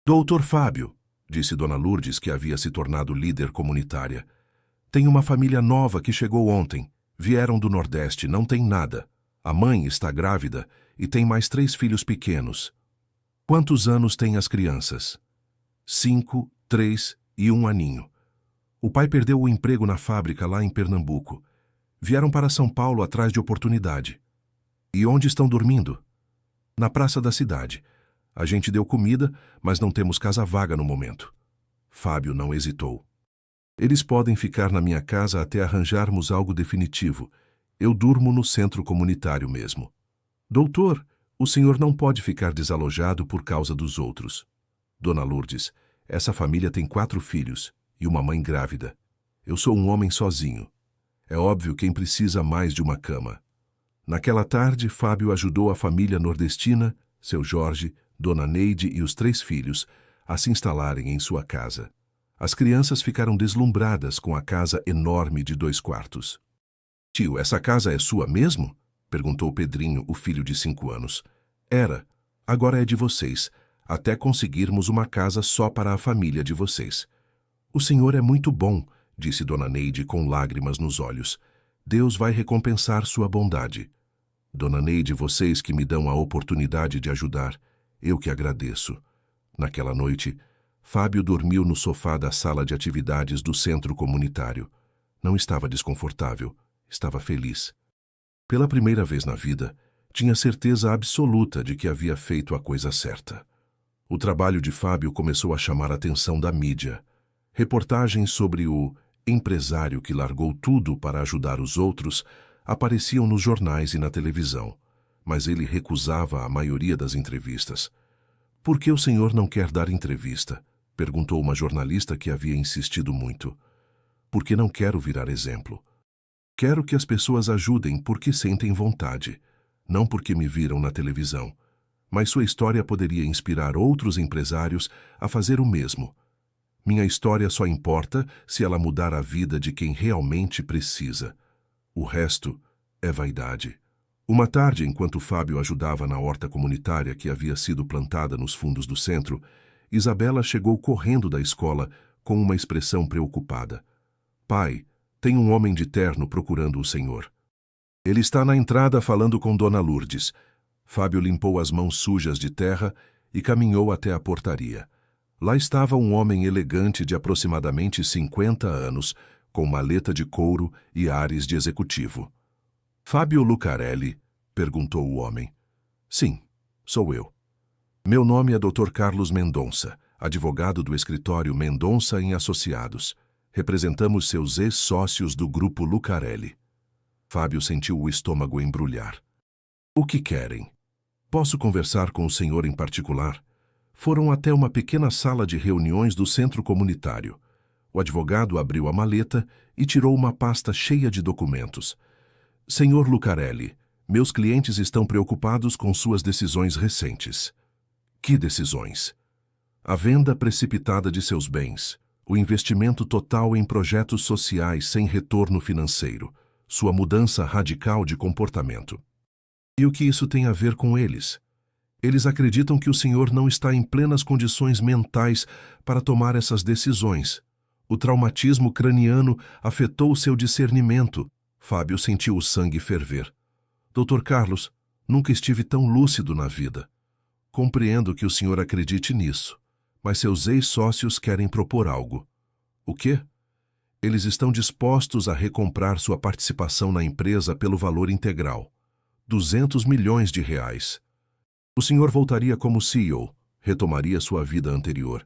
Doutor Fábio, disse Dona Lourdes, que havia se tornado líder comunitária, Tem uma família nova que chegou ontem. Vieram do Nordeste, não tem nada. A mãe está grávida e tem mais 3 filhos pequenos. Quantos anos têm as crianças? 5, 3 e 1 aninho. O pai perdeu o emprego na fábrica lá em Pernambuco. Vieram para São Paulo atrás de oportunidade. E onde estão dormindo? Na praça da cidade. A gente deu comida, mas não temos casa vaga no momento. Fábio não hesitou. Eles podem ficar na minha casa até arranjarmos algo definitivo. Eu durmo no centro comunitário mesmo. Doutor, o senhor não pode ficar desalojado por causa dos outros. Dona Lourdes, essa família tem 4 filhos e uma mãe grávida. Eu sou um homem sozinho. É óbvio quem precisa mais de uma cama. Naquela tarde, Fábio ajudou a família nordestina, seu Jorge, Dona Neide e os 3 filhos, a se instalarem em sua casa. As crianças ficaram deslumbradas com a casa enorme de 2 quartos. Tio, essa casa é sua mesmo? Perguntou Pedrinho, o filho de 5 anos. Era. Agora é de vocês, até conseguirmos uma casa só para a família de vocês. O senhor é muito bom, disse Dona Neide com lágrimas nos olhos. Deus vai recompensar sua bondade. Dona Neide, vocês que me dão a oportunidade de ajudar, eu que agradeço. Naquela noite, Fábio dormiu no sofá da sala de atividades do centro comunitário. Não estava desconfortável, estava feliz. Pela primeira vez na vida, tinha certeza absoluta de que havia feito a coisa certa. O trabalho de Fábio começou a chamar a atenção da mídia. Reportagens sobre o empresário que largou tudo para ajudar os outros apareciam nos jornais e na televisão, mas ele recusava a maioria das entrevistas. Por que o senhor não quer dar entrevista? Perguntou uma jornalista que havia insistido muito. Porque não quero virar exemplo. Quero que as pessoas ajudem porque sentem vontade, não porque me viram na televisão. Mas sua história poderia inspirar outros empresários a fazer o mesmo. Minha história só importa se ela mudar a vida de quem realmente precisa. O resto é vaidade. Uma tarde, enquanto Fábio ajudava na horta comunitária que havia sido plantada nos fundos do centro, Isabela chegou correndo da escola com uma expressão preocupada. Pai, tem um homem de terno procurando o senhor. Ele está na entrada falando com Dona Lourdes. Fábio limpou as mãos sujas de terra e caminhou até a portaria. Lá estava um homem elegante de aproximadamente 50 anos, com maleta de couro e ares de executivo. Fábio Lucarelli? Perguntou o homem. Sim, sou eu. Meu nome é Dr. Carlos Mendonça, advogado do escritório Mendonça e Associados. Representamos seus ex-sócios do grupo Lucarelli. Fábio sentiu o estômago embrulhar. O que querem? Posso conversar com o senhor em particular? Foram até uma pequena sala de reuniões do centro comunitário. O advogado abriu a maleta e tirou uma pasta cheia de documentos. Senhor Lucarelli, meus clientes estão preocupados com suas decisões recentes. Que decisões? A venda precipitada de seus bens, o investimento total em projetos sociais sem retorno financeiro, sua mudança radical de comportamento. E o que isso tem a ver com eles? Eles acreditam que o senhor não está em plenas condições mentais para tomar essas decisões. O traumatismo craniano afetou seu discernimento. Fábio sentiu o sangue ferver. Dr. Carlos, nunca estive tão lúcido na vida. Compreendo que o senhor acredite nisso, mas seus ex-sócios querem propor algo. O quê? Eles estão dispostos a recomprar sua participação na empresa pelo valor integral. 200 milhões de reais. O senhor voltaria como CEO, retomaria sua vida anterior.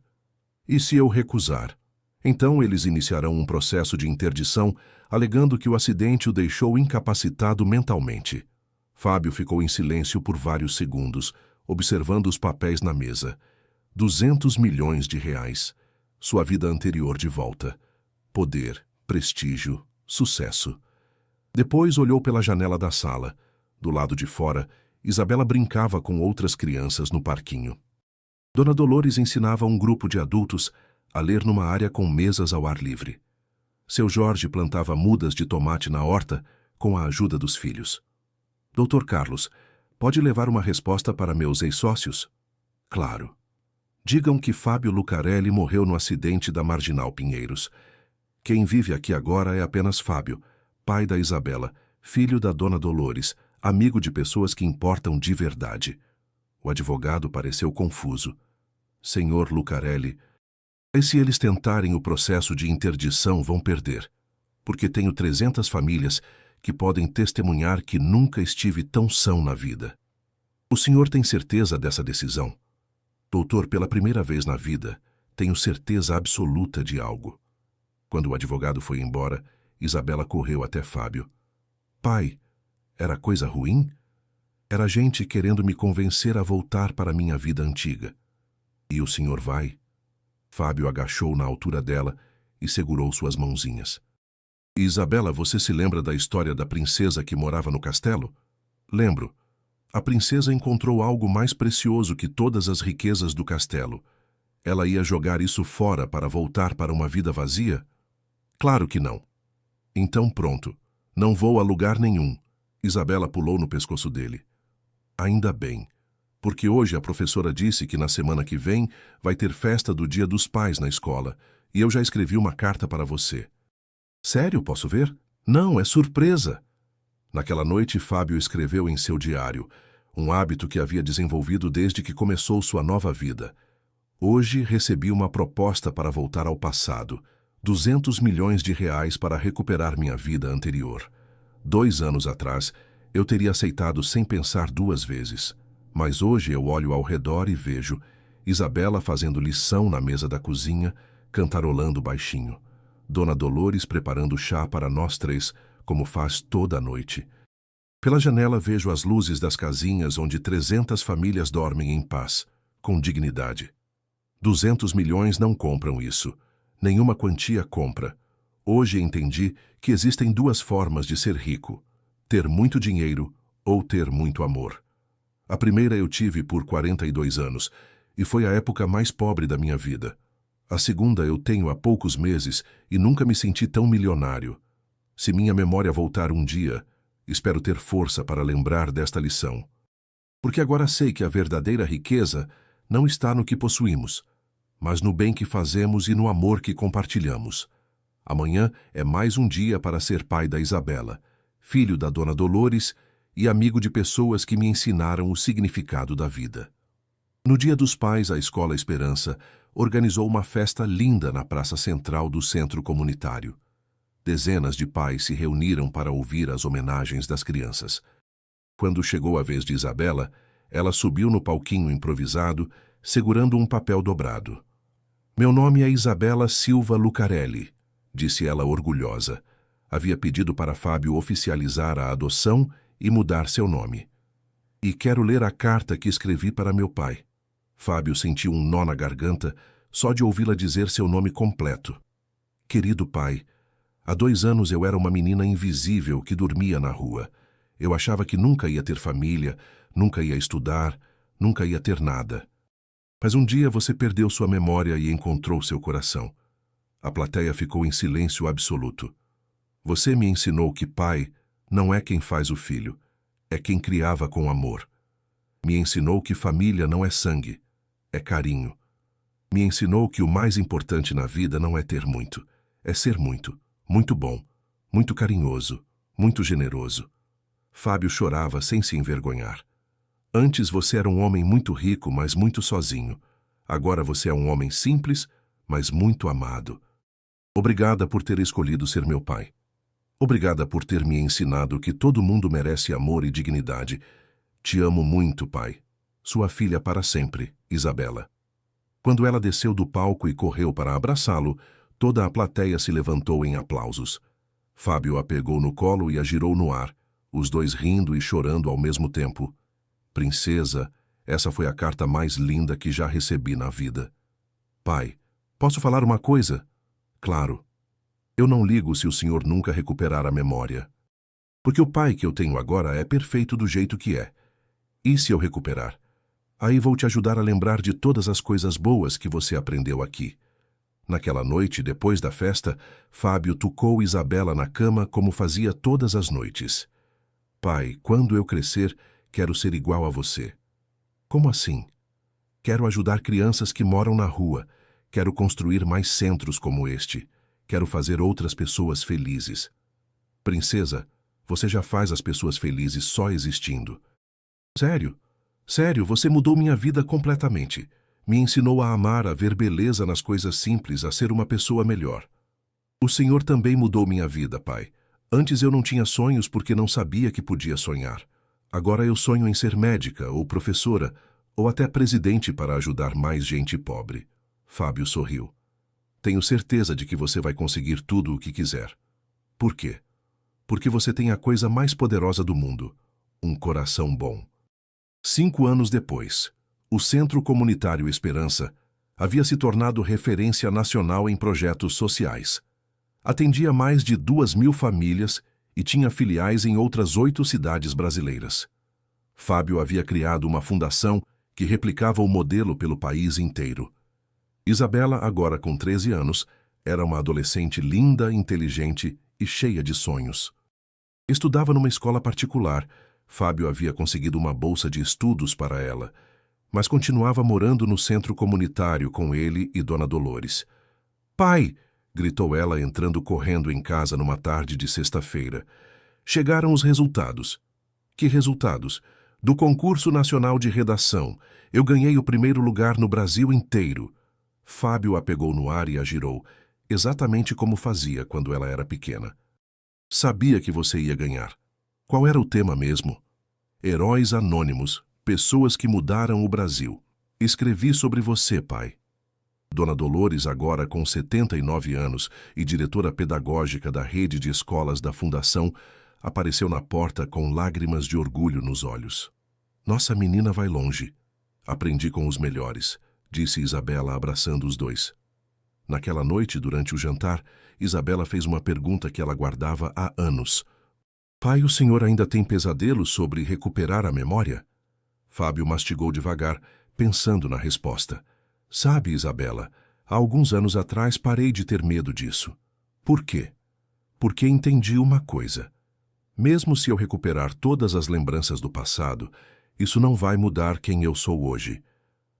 E se eu recusar? Então eles iniciarão um processo de interdição, alegando que o acidente o deixou incapacitado mentalmente. Fábio ficou em silêncio por vários segundos, observando os papéis na mesa. 200 milhões de reais. Sua vida anterior de volta. Poder, prestígio, sucesso. Depois olhou pela janela da sala. Do lado de fora, Isabela brincava com outras crianças no parquinho. Dona Dolores ensinava um grupo de adultos a ler numa área com mesas ao ar livre. Seu Jorge plantava mudas de tomate na horta com a ajuda dos filhos. Dr. Carlos, pode levar uma resposta para meus ex-sócios? Claro. Digam que Fábio Lucarelli morreu no acidente da Marginal Pinheiros. Quem vive aqui agora é apenas Fábio, pai da Isabela, filho da dona Dolores, amigo de pessoas que importam de verdade. O advogado pareceu confuso. Senhor Lucarelli, e se eles tentarem o processo de interdição, vão perder, porque tenho 300 famílias que podem testemunhar que nunca estive tão são na vida. O senhor tem certeza dessa decisão? Doutor, pela primeira vez na vida, tenho certeza absoluta de algo. Quando o advogado foi embora, Isabela correu até Fábio. Pai, era coisa ruim? Era gente querendo me convencer a voltar para minha vida antiga. E o senhor vai? Fábio agachou na altura dela e segurou suas mãozinhas. Isabela, você se lembra da história da princesa que morava no castelo? Lembro. A princesa encontrou algo mais precioso que todas as riquezas do castelo. Ela ia jogar isso fora para voltar para uma vida vazia? Claro que não. Então pronto. Não vou a lugar nenhum. Isabela pulou no pescoço dele. Ainda bem, porque hoje a professora disse que na semana que vem vai ter festa do Dia dos Pais na escola, e eu já escrevi uma carta para você. Sério, posso ver? Não, é surpresa. Naquela noite, Fábio escreveu em seu diário, um hábito que havia desenvolvido desde que começou sua nova vida. Hoje recebi uma proposta para voltar ao passado, 200 milhões de reais para recuperar minha vida anterior. 2 anos atrás, eu teria aceitado sem pensar 2 vezes. Mas hoje eu olho ao redor e vejo Isabela fazendo lição na mesa da cozinha, cantarolando baixinho. Dona Dolores preparando chá para nós 3, como faz toda a noite. Pela janela vejo as luzes das casinhas onde 300 famílias dormem em paz, com dignidade. 200 milhões não compram isso. Nenhuma quantia compra. Hoje entendi que existem 2 formas de ser rico: ter muito dinheiro ou ter muito amor. A primeira eu tive por 42 anos, e foi a época mais pobre da minha vida. A segunda eu tenho há poucos meses e nunca me senti tão milionário. Se minha memória voltar um dia, espero ter força para lembrar desta lição. Porque agora sei que a verdadeira riqueza não está no que possuímos, mas no bem que fazemos e no amor que compartilhamos. Amanhã é mais um dia para ser pai da Isabela, filho da dona Dolores e amigo de pessoas que me ensinaram o significado da vida. No Dia dos Pais, a Escola Esperança organizou uma festa linda na praça central do centro comunitário. Dezenas de pais se reuniram para ouvir as homenagens das crianças. Quando chegou a vez de Isabela, ela subiu no palquinho improvisado, segurando um papel dobrado. Meu nome é Isabela Silva Lucarelli, disse ela orgulhosa. Havia pedido para Fábio oficializar a adoção e mudar seu nome. E quero ler a carta que escrevi para meu pai. Fábio sentiu um nó na garganta só de ouvi-la dizer seu nome completo. Querido pai, há 2 anos eu era uma menina invisível que dormia na rua. Eu achava que nunca ia ter família, nunca ia estudar, nunca ia ter nada. Mas um dia você perdeu sua memória e encontrou seu coração. A plateia ficou em silêncio absoluto. Você me ensinou que pai não é quem faz o filho, é quem criava com amor. Me ensinou que família não é sangue, é carinho. Me ensinou que o mais importante na vida não é ter muito, é ser muito, muito bom, muito carinhoso, muito generoso. Fábio chorava sem se envergonhar. Antes você era um homem muito rico, mas muito sozinho. Agora você é um homem simples, mas muito amado. Obrigada por ter escolhido ser meu pai. Obrigada por ter me ensinado que todo mundo merece amor e dignidade. Te amo muito, pai. Sua filha para sempre, Isabela. Quando ela desceu do palco e correu para abraçá-lo, toda a plateia se levantou em aplausos. Fábio a pegou no colo e a girou no ar, os dois rindo e chorando ao mesmo tempo. Princesa, essa foi a carta mais linda que já recebi na vida. Pai, posso falar uma coisa? Claro. Eu não ligo se o senhor nunca recuperar a memória. Porque o pai que eu tenho agora é perfeito do jeito que é. E se eu recuperar? Aí vou te ajudar a lembrar de todas as coisas boas que você aprendeu aqui. Naquela noite, depois da festa, Fábio tucou Isabela na cama como fazia todas as noites. Pai, quando eu crescer, quero ser igual a você. Como assim? Quero ajudar crianças que moram na rua. Quero construir mais centros como este. Quero fazer outras pessoas felizes. Princesa, você já faz as pessoas felizes só existindo. Sério? Sério, você mudou minha vida completamente. Me ensinou a amar, a ver beleza nas coisas simples, a ser uma pessoa melhor. O Senhor também mudou minha vida, pai. Antes eu não tinha sonhos porque não sabia que podia sonhar. Agora eu sonho em ser médica ou professora, ou até presidente para ajudar mais gente pobre. Fábio sorriu. Tenho certeza de que você vai conseguir tudo o que quiser. Por quê? Porque você tem a coisa mais poderosa do mundo, um coração bom. 5 anos depois, o Centro Comunitário Esperança havia se tornado referência nacional em projetos sociais. Atendia mais de 2.000 famílias e tinha filiais em outras 8 cidades brasileiras. Fábio havia criado uma fundação que replicava o modelo pelo país inteiro. Isabela, agora com 13 anos, era uma adolescente linda, inteligente e cheia de sonhos. Estudava numa escola particular. Fábio havia conseguido uma bolsa de estudos para ela, mas continuava morando no centro comunitário com ele e Dona Dolores. "Pai!" gritou ela entrando correndo em casa numa tarde de sexta-feira. Chegaram os resultados. Que resultados? Do concurso nacional de redação. Eu ganhei o primeiro lugar no Brasil inteiro. Fábio a pegou no ar e a girou, exatamente como fazia quando ela era pequena. Sabia que você ia ganhar. Qual era o tema mesmo? Heróis anônimos, pessoas que mudaram o Brasil. Escrevi sobre você, pai. Dona Dolores, agora com 79 anos e diretora pedagógica da rede de escolas da Fundação, apareceu na porta com lágrimas de orgulho nos olhos. Nossa menina vai longe. Aprendi com os melhores, disse Isabela abraçando os dois. Naquela noite, durante o jantar, Isabela fez uma pergunta que ela guardava há anos. Pai, o senhor ainda tem pesadelos sobre recuperar a memória? Fábio mastigou devagar, pensando na resposta. Sabe, Isabela, há alguns anos atrás parei de ter medo disso. Por quê? Porque entendi uma coisa. Mesmo se eu recuperar todas as lembranças do passado, isso não vai mudar quem eu sou hoje.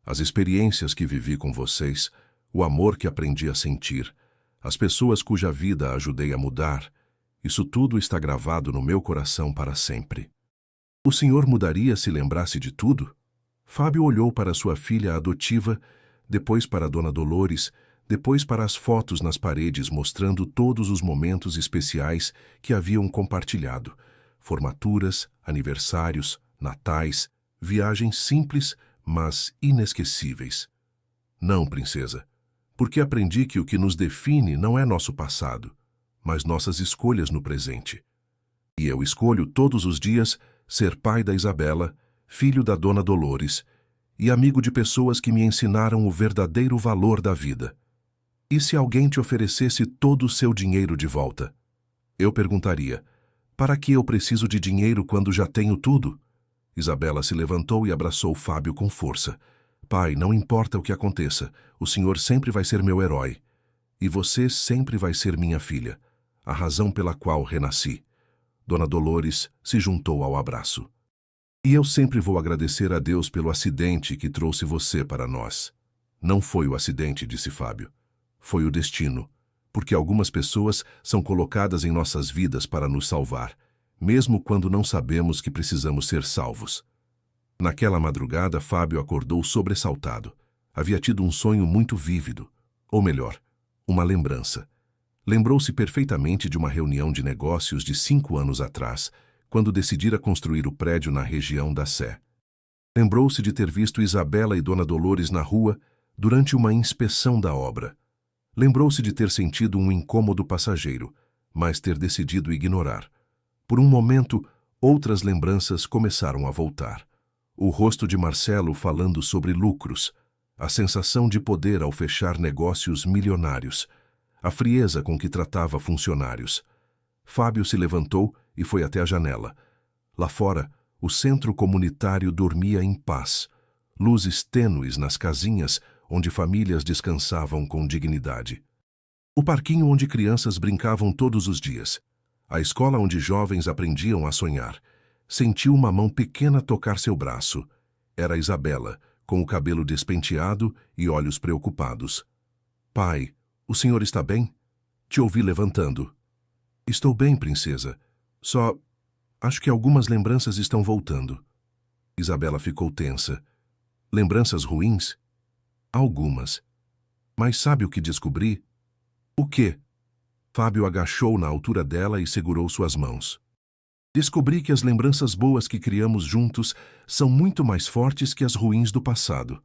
As experiências que vivi com vocês, o amor que aprendi a sentir, as pessoas cuja vida ajudei a mudar, isso tudo está gravado no meu coração para sempre. O senhor mudaria se lembrasse de tudo? Fábio olhou para sua filha adotiva, depois para Dona Dolores, depois para as fotos nas paredes mostrando todos os momentos especiais que haviam compartilhado. Formaturas, aniversários, natais, viagens simples, mas inesquecíveis. Não, princesa, porque aprendi que o que nos define não é nosso passado, mas nossas escolhas no presente. E eu escolho todos os dias ser pai da Isabela, filho da Dona Dolores e amigo de pessoas que me ensinaram o verdadeiro valor da vida. E se alguém te oferecesse todo o seu dinheiro de volta? Eu perguntaria, para que eu preciso de dinheiro quando já tenho tudo? Isabela se levantou e abraçou Fábio com força. Pai, não importa o que aconteça, o senhor sempre vai ser meu herói. E você sempre vai ser minha filha, a razão pela qual renasci. Dona Dolores se juntou ao abraço. E eu sempre vou agradecer a Deus pelo acidente que trouxe você para nós. Não foi o acidente, disse Fábio. Foi o destino, porque algumas pessoas são colocadas em nossas vidas para nos salvar, mesmo quando não sabemos que precisamos ser salvos. Naquela madrugada, Fábio acordou sobressaltado. Havia tido um sonho muito vívido, ou melhor, uma lembrança. Lembrou-se perfeitamente de uma reunião de negócios de 5 anos atrás, quando decidira construir o prédio na região da Sé. Lembrou-se de ter visto Isabela e Dona Dolores na rua durante uma inspeção da obra. Lembrou-se de ter sentido um incômodo passageiro, mas ter decidido ignorar. Por um momento, outras lembranças começaram a voltar. O rosto de Marcelo falando sobre lucros, a sensação de poder ao fechar negócios milionários, a frieza com que tratava funcionários. Fábio se levantou e foi até a janela. Lá fora, o centro comunitário dormia em paz, luzes tênues nas casinhas onde famílias descansavam com dignidade. O parquinho onde crianças brincavam todos os dias, a escola onde jovens aprendiam a sonhar. Sentiu uma mão pequena tocar seu braço. Era Isabela, com o cabelo despenteado e olhos preocupados. Pai, o senhor está bem? Te ouvi levantando. Estou bem, princesa. Só acho que algumas lembranças estão voltando. Isabela ficou tensa. Lembranças ruins? Algumas. Mas sabe o que descobri? O quê? Fábio agachou na altura dela e segurou suas mãos. Descobri que as lembranças boas que criamos juntos são muito mais fortes que as ruins do passado.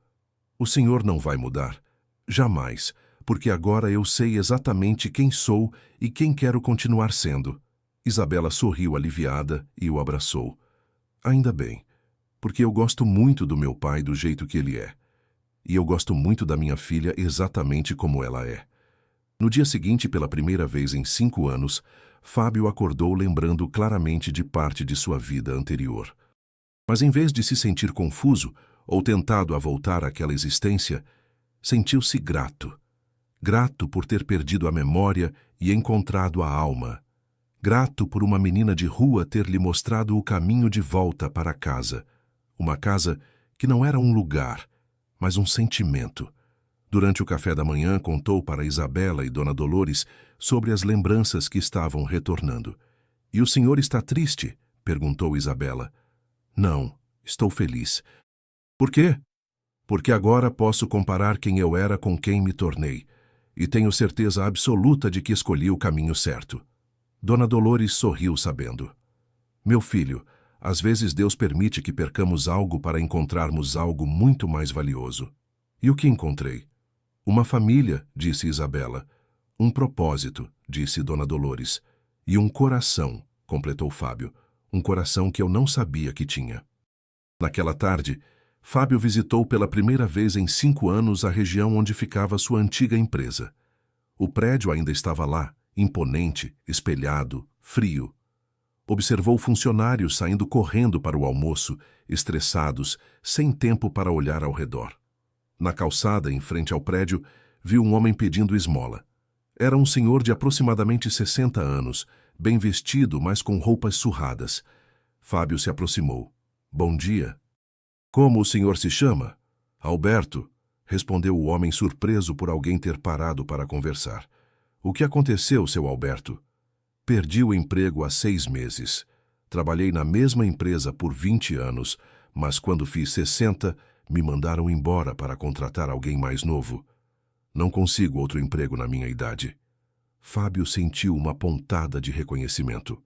O senhor não vai mudar. Jamais, porque agora eu sei exatamente quem sou e quem quero continuar sendo. Isabela sorriu aliviada e o abraçou. Ainda bem, porque eu gosto muito do meu pai do jeito que ele é. E eu gosto muito da minha filha exatamente como ela é. No dia seguinte, pela primeira vez em 5 anos, Fábio acordou lembrando claramente de parte de sua vida anterior. Mas em vez de se sentir confuso ou tentado a voltar àquela existência, sentiu-se grato. Grato por ter perdido a memória e encontrado a alma. Grato por uma menina de rua ter lhe mostrado o caminho de volta para casa. Uma casa que não era um lugar, mas um sentimento. Durante o café da manhã, contou para Isabela e Dona Dolores sobre as lembranças que estavam retornando. E o senhor está triste? Perguntou Isabela. Não, estou feliz. Por quê? Porque agora posso comparar quem eu era com quem me tornei. E tenho certeza absoluta de que escolhi o caminho certo. Dona Dolores sorriu sabendo. Meu filho, às vezes Deus permite que percamos algo para encontrarmos algo muito mais valioso. E o que encontrei? Uma família, disse Isabela. Um propósito, disse Dona Dolores. E um coração, completou Fábio. Um coração que eu não sabia que tinha. Naquela tarde, Fábio visitou pela primeira vez em 5 anos a região onde ficava sua antiga empresa. O prédio ainda estava lá, imponente, espelhado, frio. Observou funcionários saindo correndo para o almoço, estressados, sem tempo para olhar ao redor. Na calçada, em frente ao prédio, viu um homem pedindo esmola. Era um senhor de aproximadamente 60 anos, bem vestido, mas com roupas surradas. Fábio se aproximou. Bom dia. Como o senhor se chama? Alberto, respondeu o homem surpreso por alguém ter parado para conversar. O que aconteceu, seu Alberto? Perdi o emprego há 6 meses. Trabalhei na mesma empresa por 20 anos, mas quando fiz 60, me mandaram embora para contratar alguém mais novo. Não consigo outro emprego na minha idade. Fábio sentiu uma pontada de reconhecimento.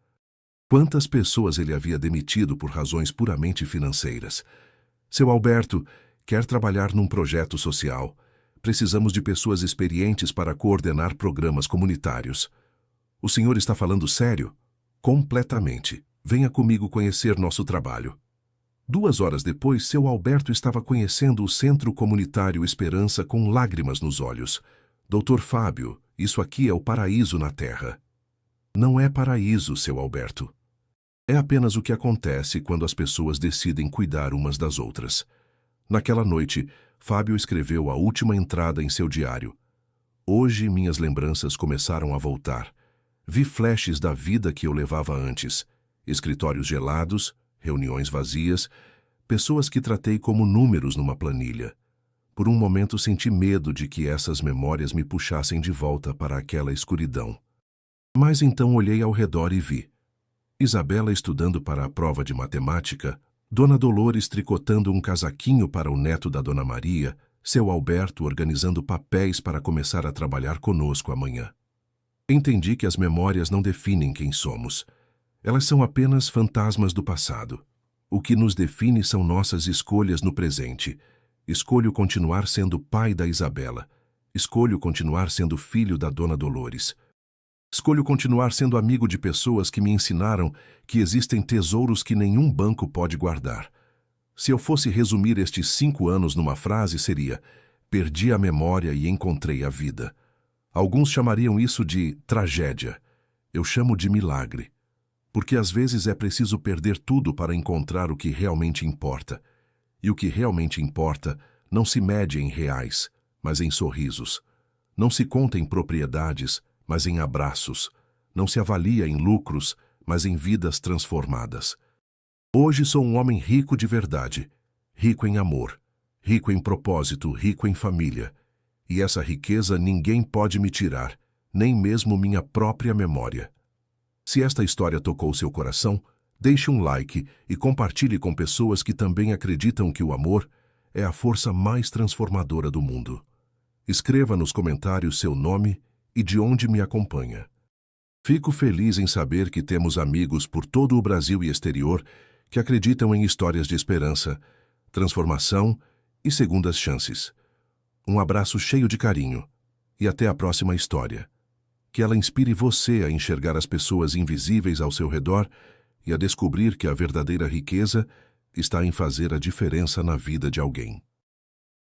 Quantas pessoas ele havia demitido por razões puramente financeiras? Seu Alberto, quer trabalhar num projeto social. Precisamos de pessoas experientes para coordenar programas comunitários. O senhor está falando sério? Completamente. Venha comigo conhecer nosso trabalho. 2 horas depois, seu Alberto estava conhecendo o Centro Comunitário Esperança com lágrimas nos olhos. Doutor Fábio, isso aqui é o paraíso na Terra. Não é paraíso, seu Alberto. É apenas o que acontece quando as pessoas decidem cuidar umas das outras. Naquela noite, Fábio escreveu a última entrada em seu diário. Hoje minhas lembranças começaram a voltar. Vi flashes da vida que eu levava antes. Escritórios gelados, reuniões vazias, pessoas que tratei como números numa planilha. Por um momento senti medo de que essas memórias me puxassem de volta para aquela escuridão. Mas então olhei ao redor e vi. Isabela estudando para a prova de matemática, Dona Dolores tricotando um casaquinho para o neto da Dona Maria, seu Alberto organizando papéis para começar a trabalhar conosco amanhã. Entendi que as memórias não definem quem somos. Elas são apenas fantasmas do passado. O que nos define são nossas escolhas no presente. Escolho continuar sendo pai da Isabela. Escolho continuar sendo filho da Dona Dolores. Escolho continuar sendo amigo de pessoas que me ensinaram que existem tesouros que nenhum banco pode guardar. Se eu fosse resumir estes 5 anos numa frase, seria: perdi a memória e encontrei a vida. Alguns chamariam isso de tragédia. Eu chamo de milagre. Porque às vezes é preciso perder tudo para encontrar o que realmente importa. E o que realmente importa não se mede em reais, mas em sorrisos. Não se conta em propriedades, mas em abraços. Não se avalia em lucros, mas em vidas transformadas. Hoje sou um homem rico de verdade, rico em amor, rico em propósito, rico em família. E essa riqueza ninguém pode me tirar, nem mesmo minha própria memória. Se esta história tocou seu coração, deixe um like e compartilhe com pessoas que também acreditam que o amor é a força mais transformadora do mundo. Escreva nos comentários seu nome e de onde me acompanha. Fico feliz em saber que temos amigos por todo o Brasil e exterior que acreditam em histórias de esperança, transformação e segundas chances. Um abraço cheio de carinho e até a próxima história. Que ela inspire você a enxergar as pessoas invisíveis ao seu redor e a descobrir que a verdadeira riqueza está em fazer a diferença na vida de alguém.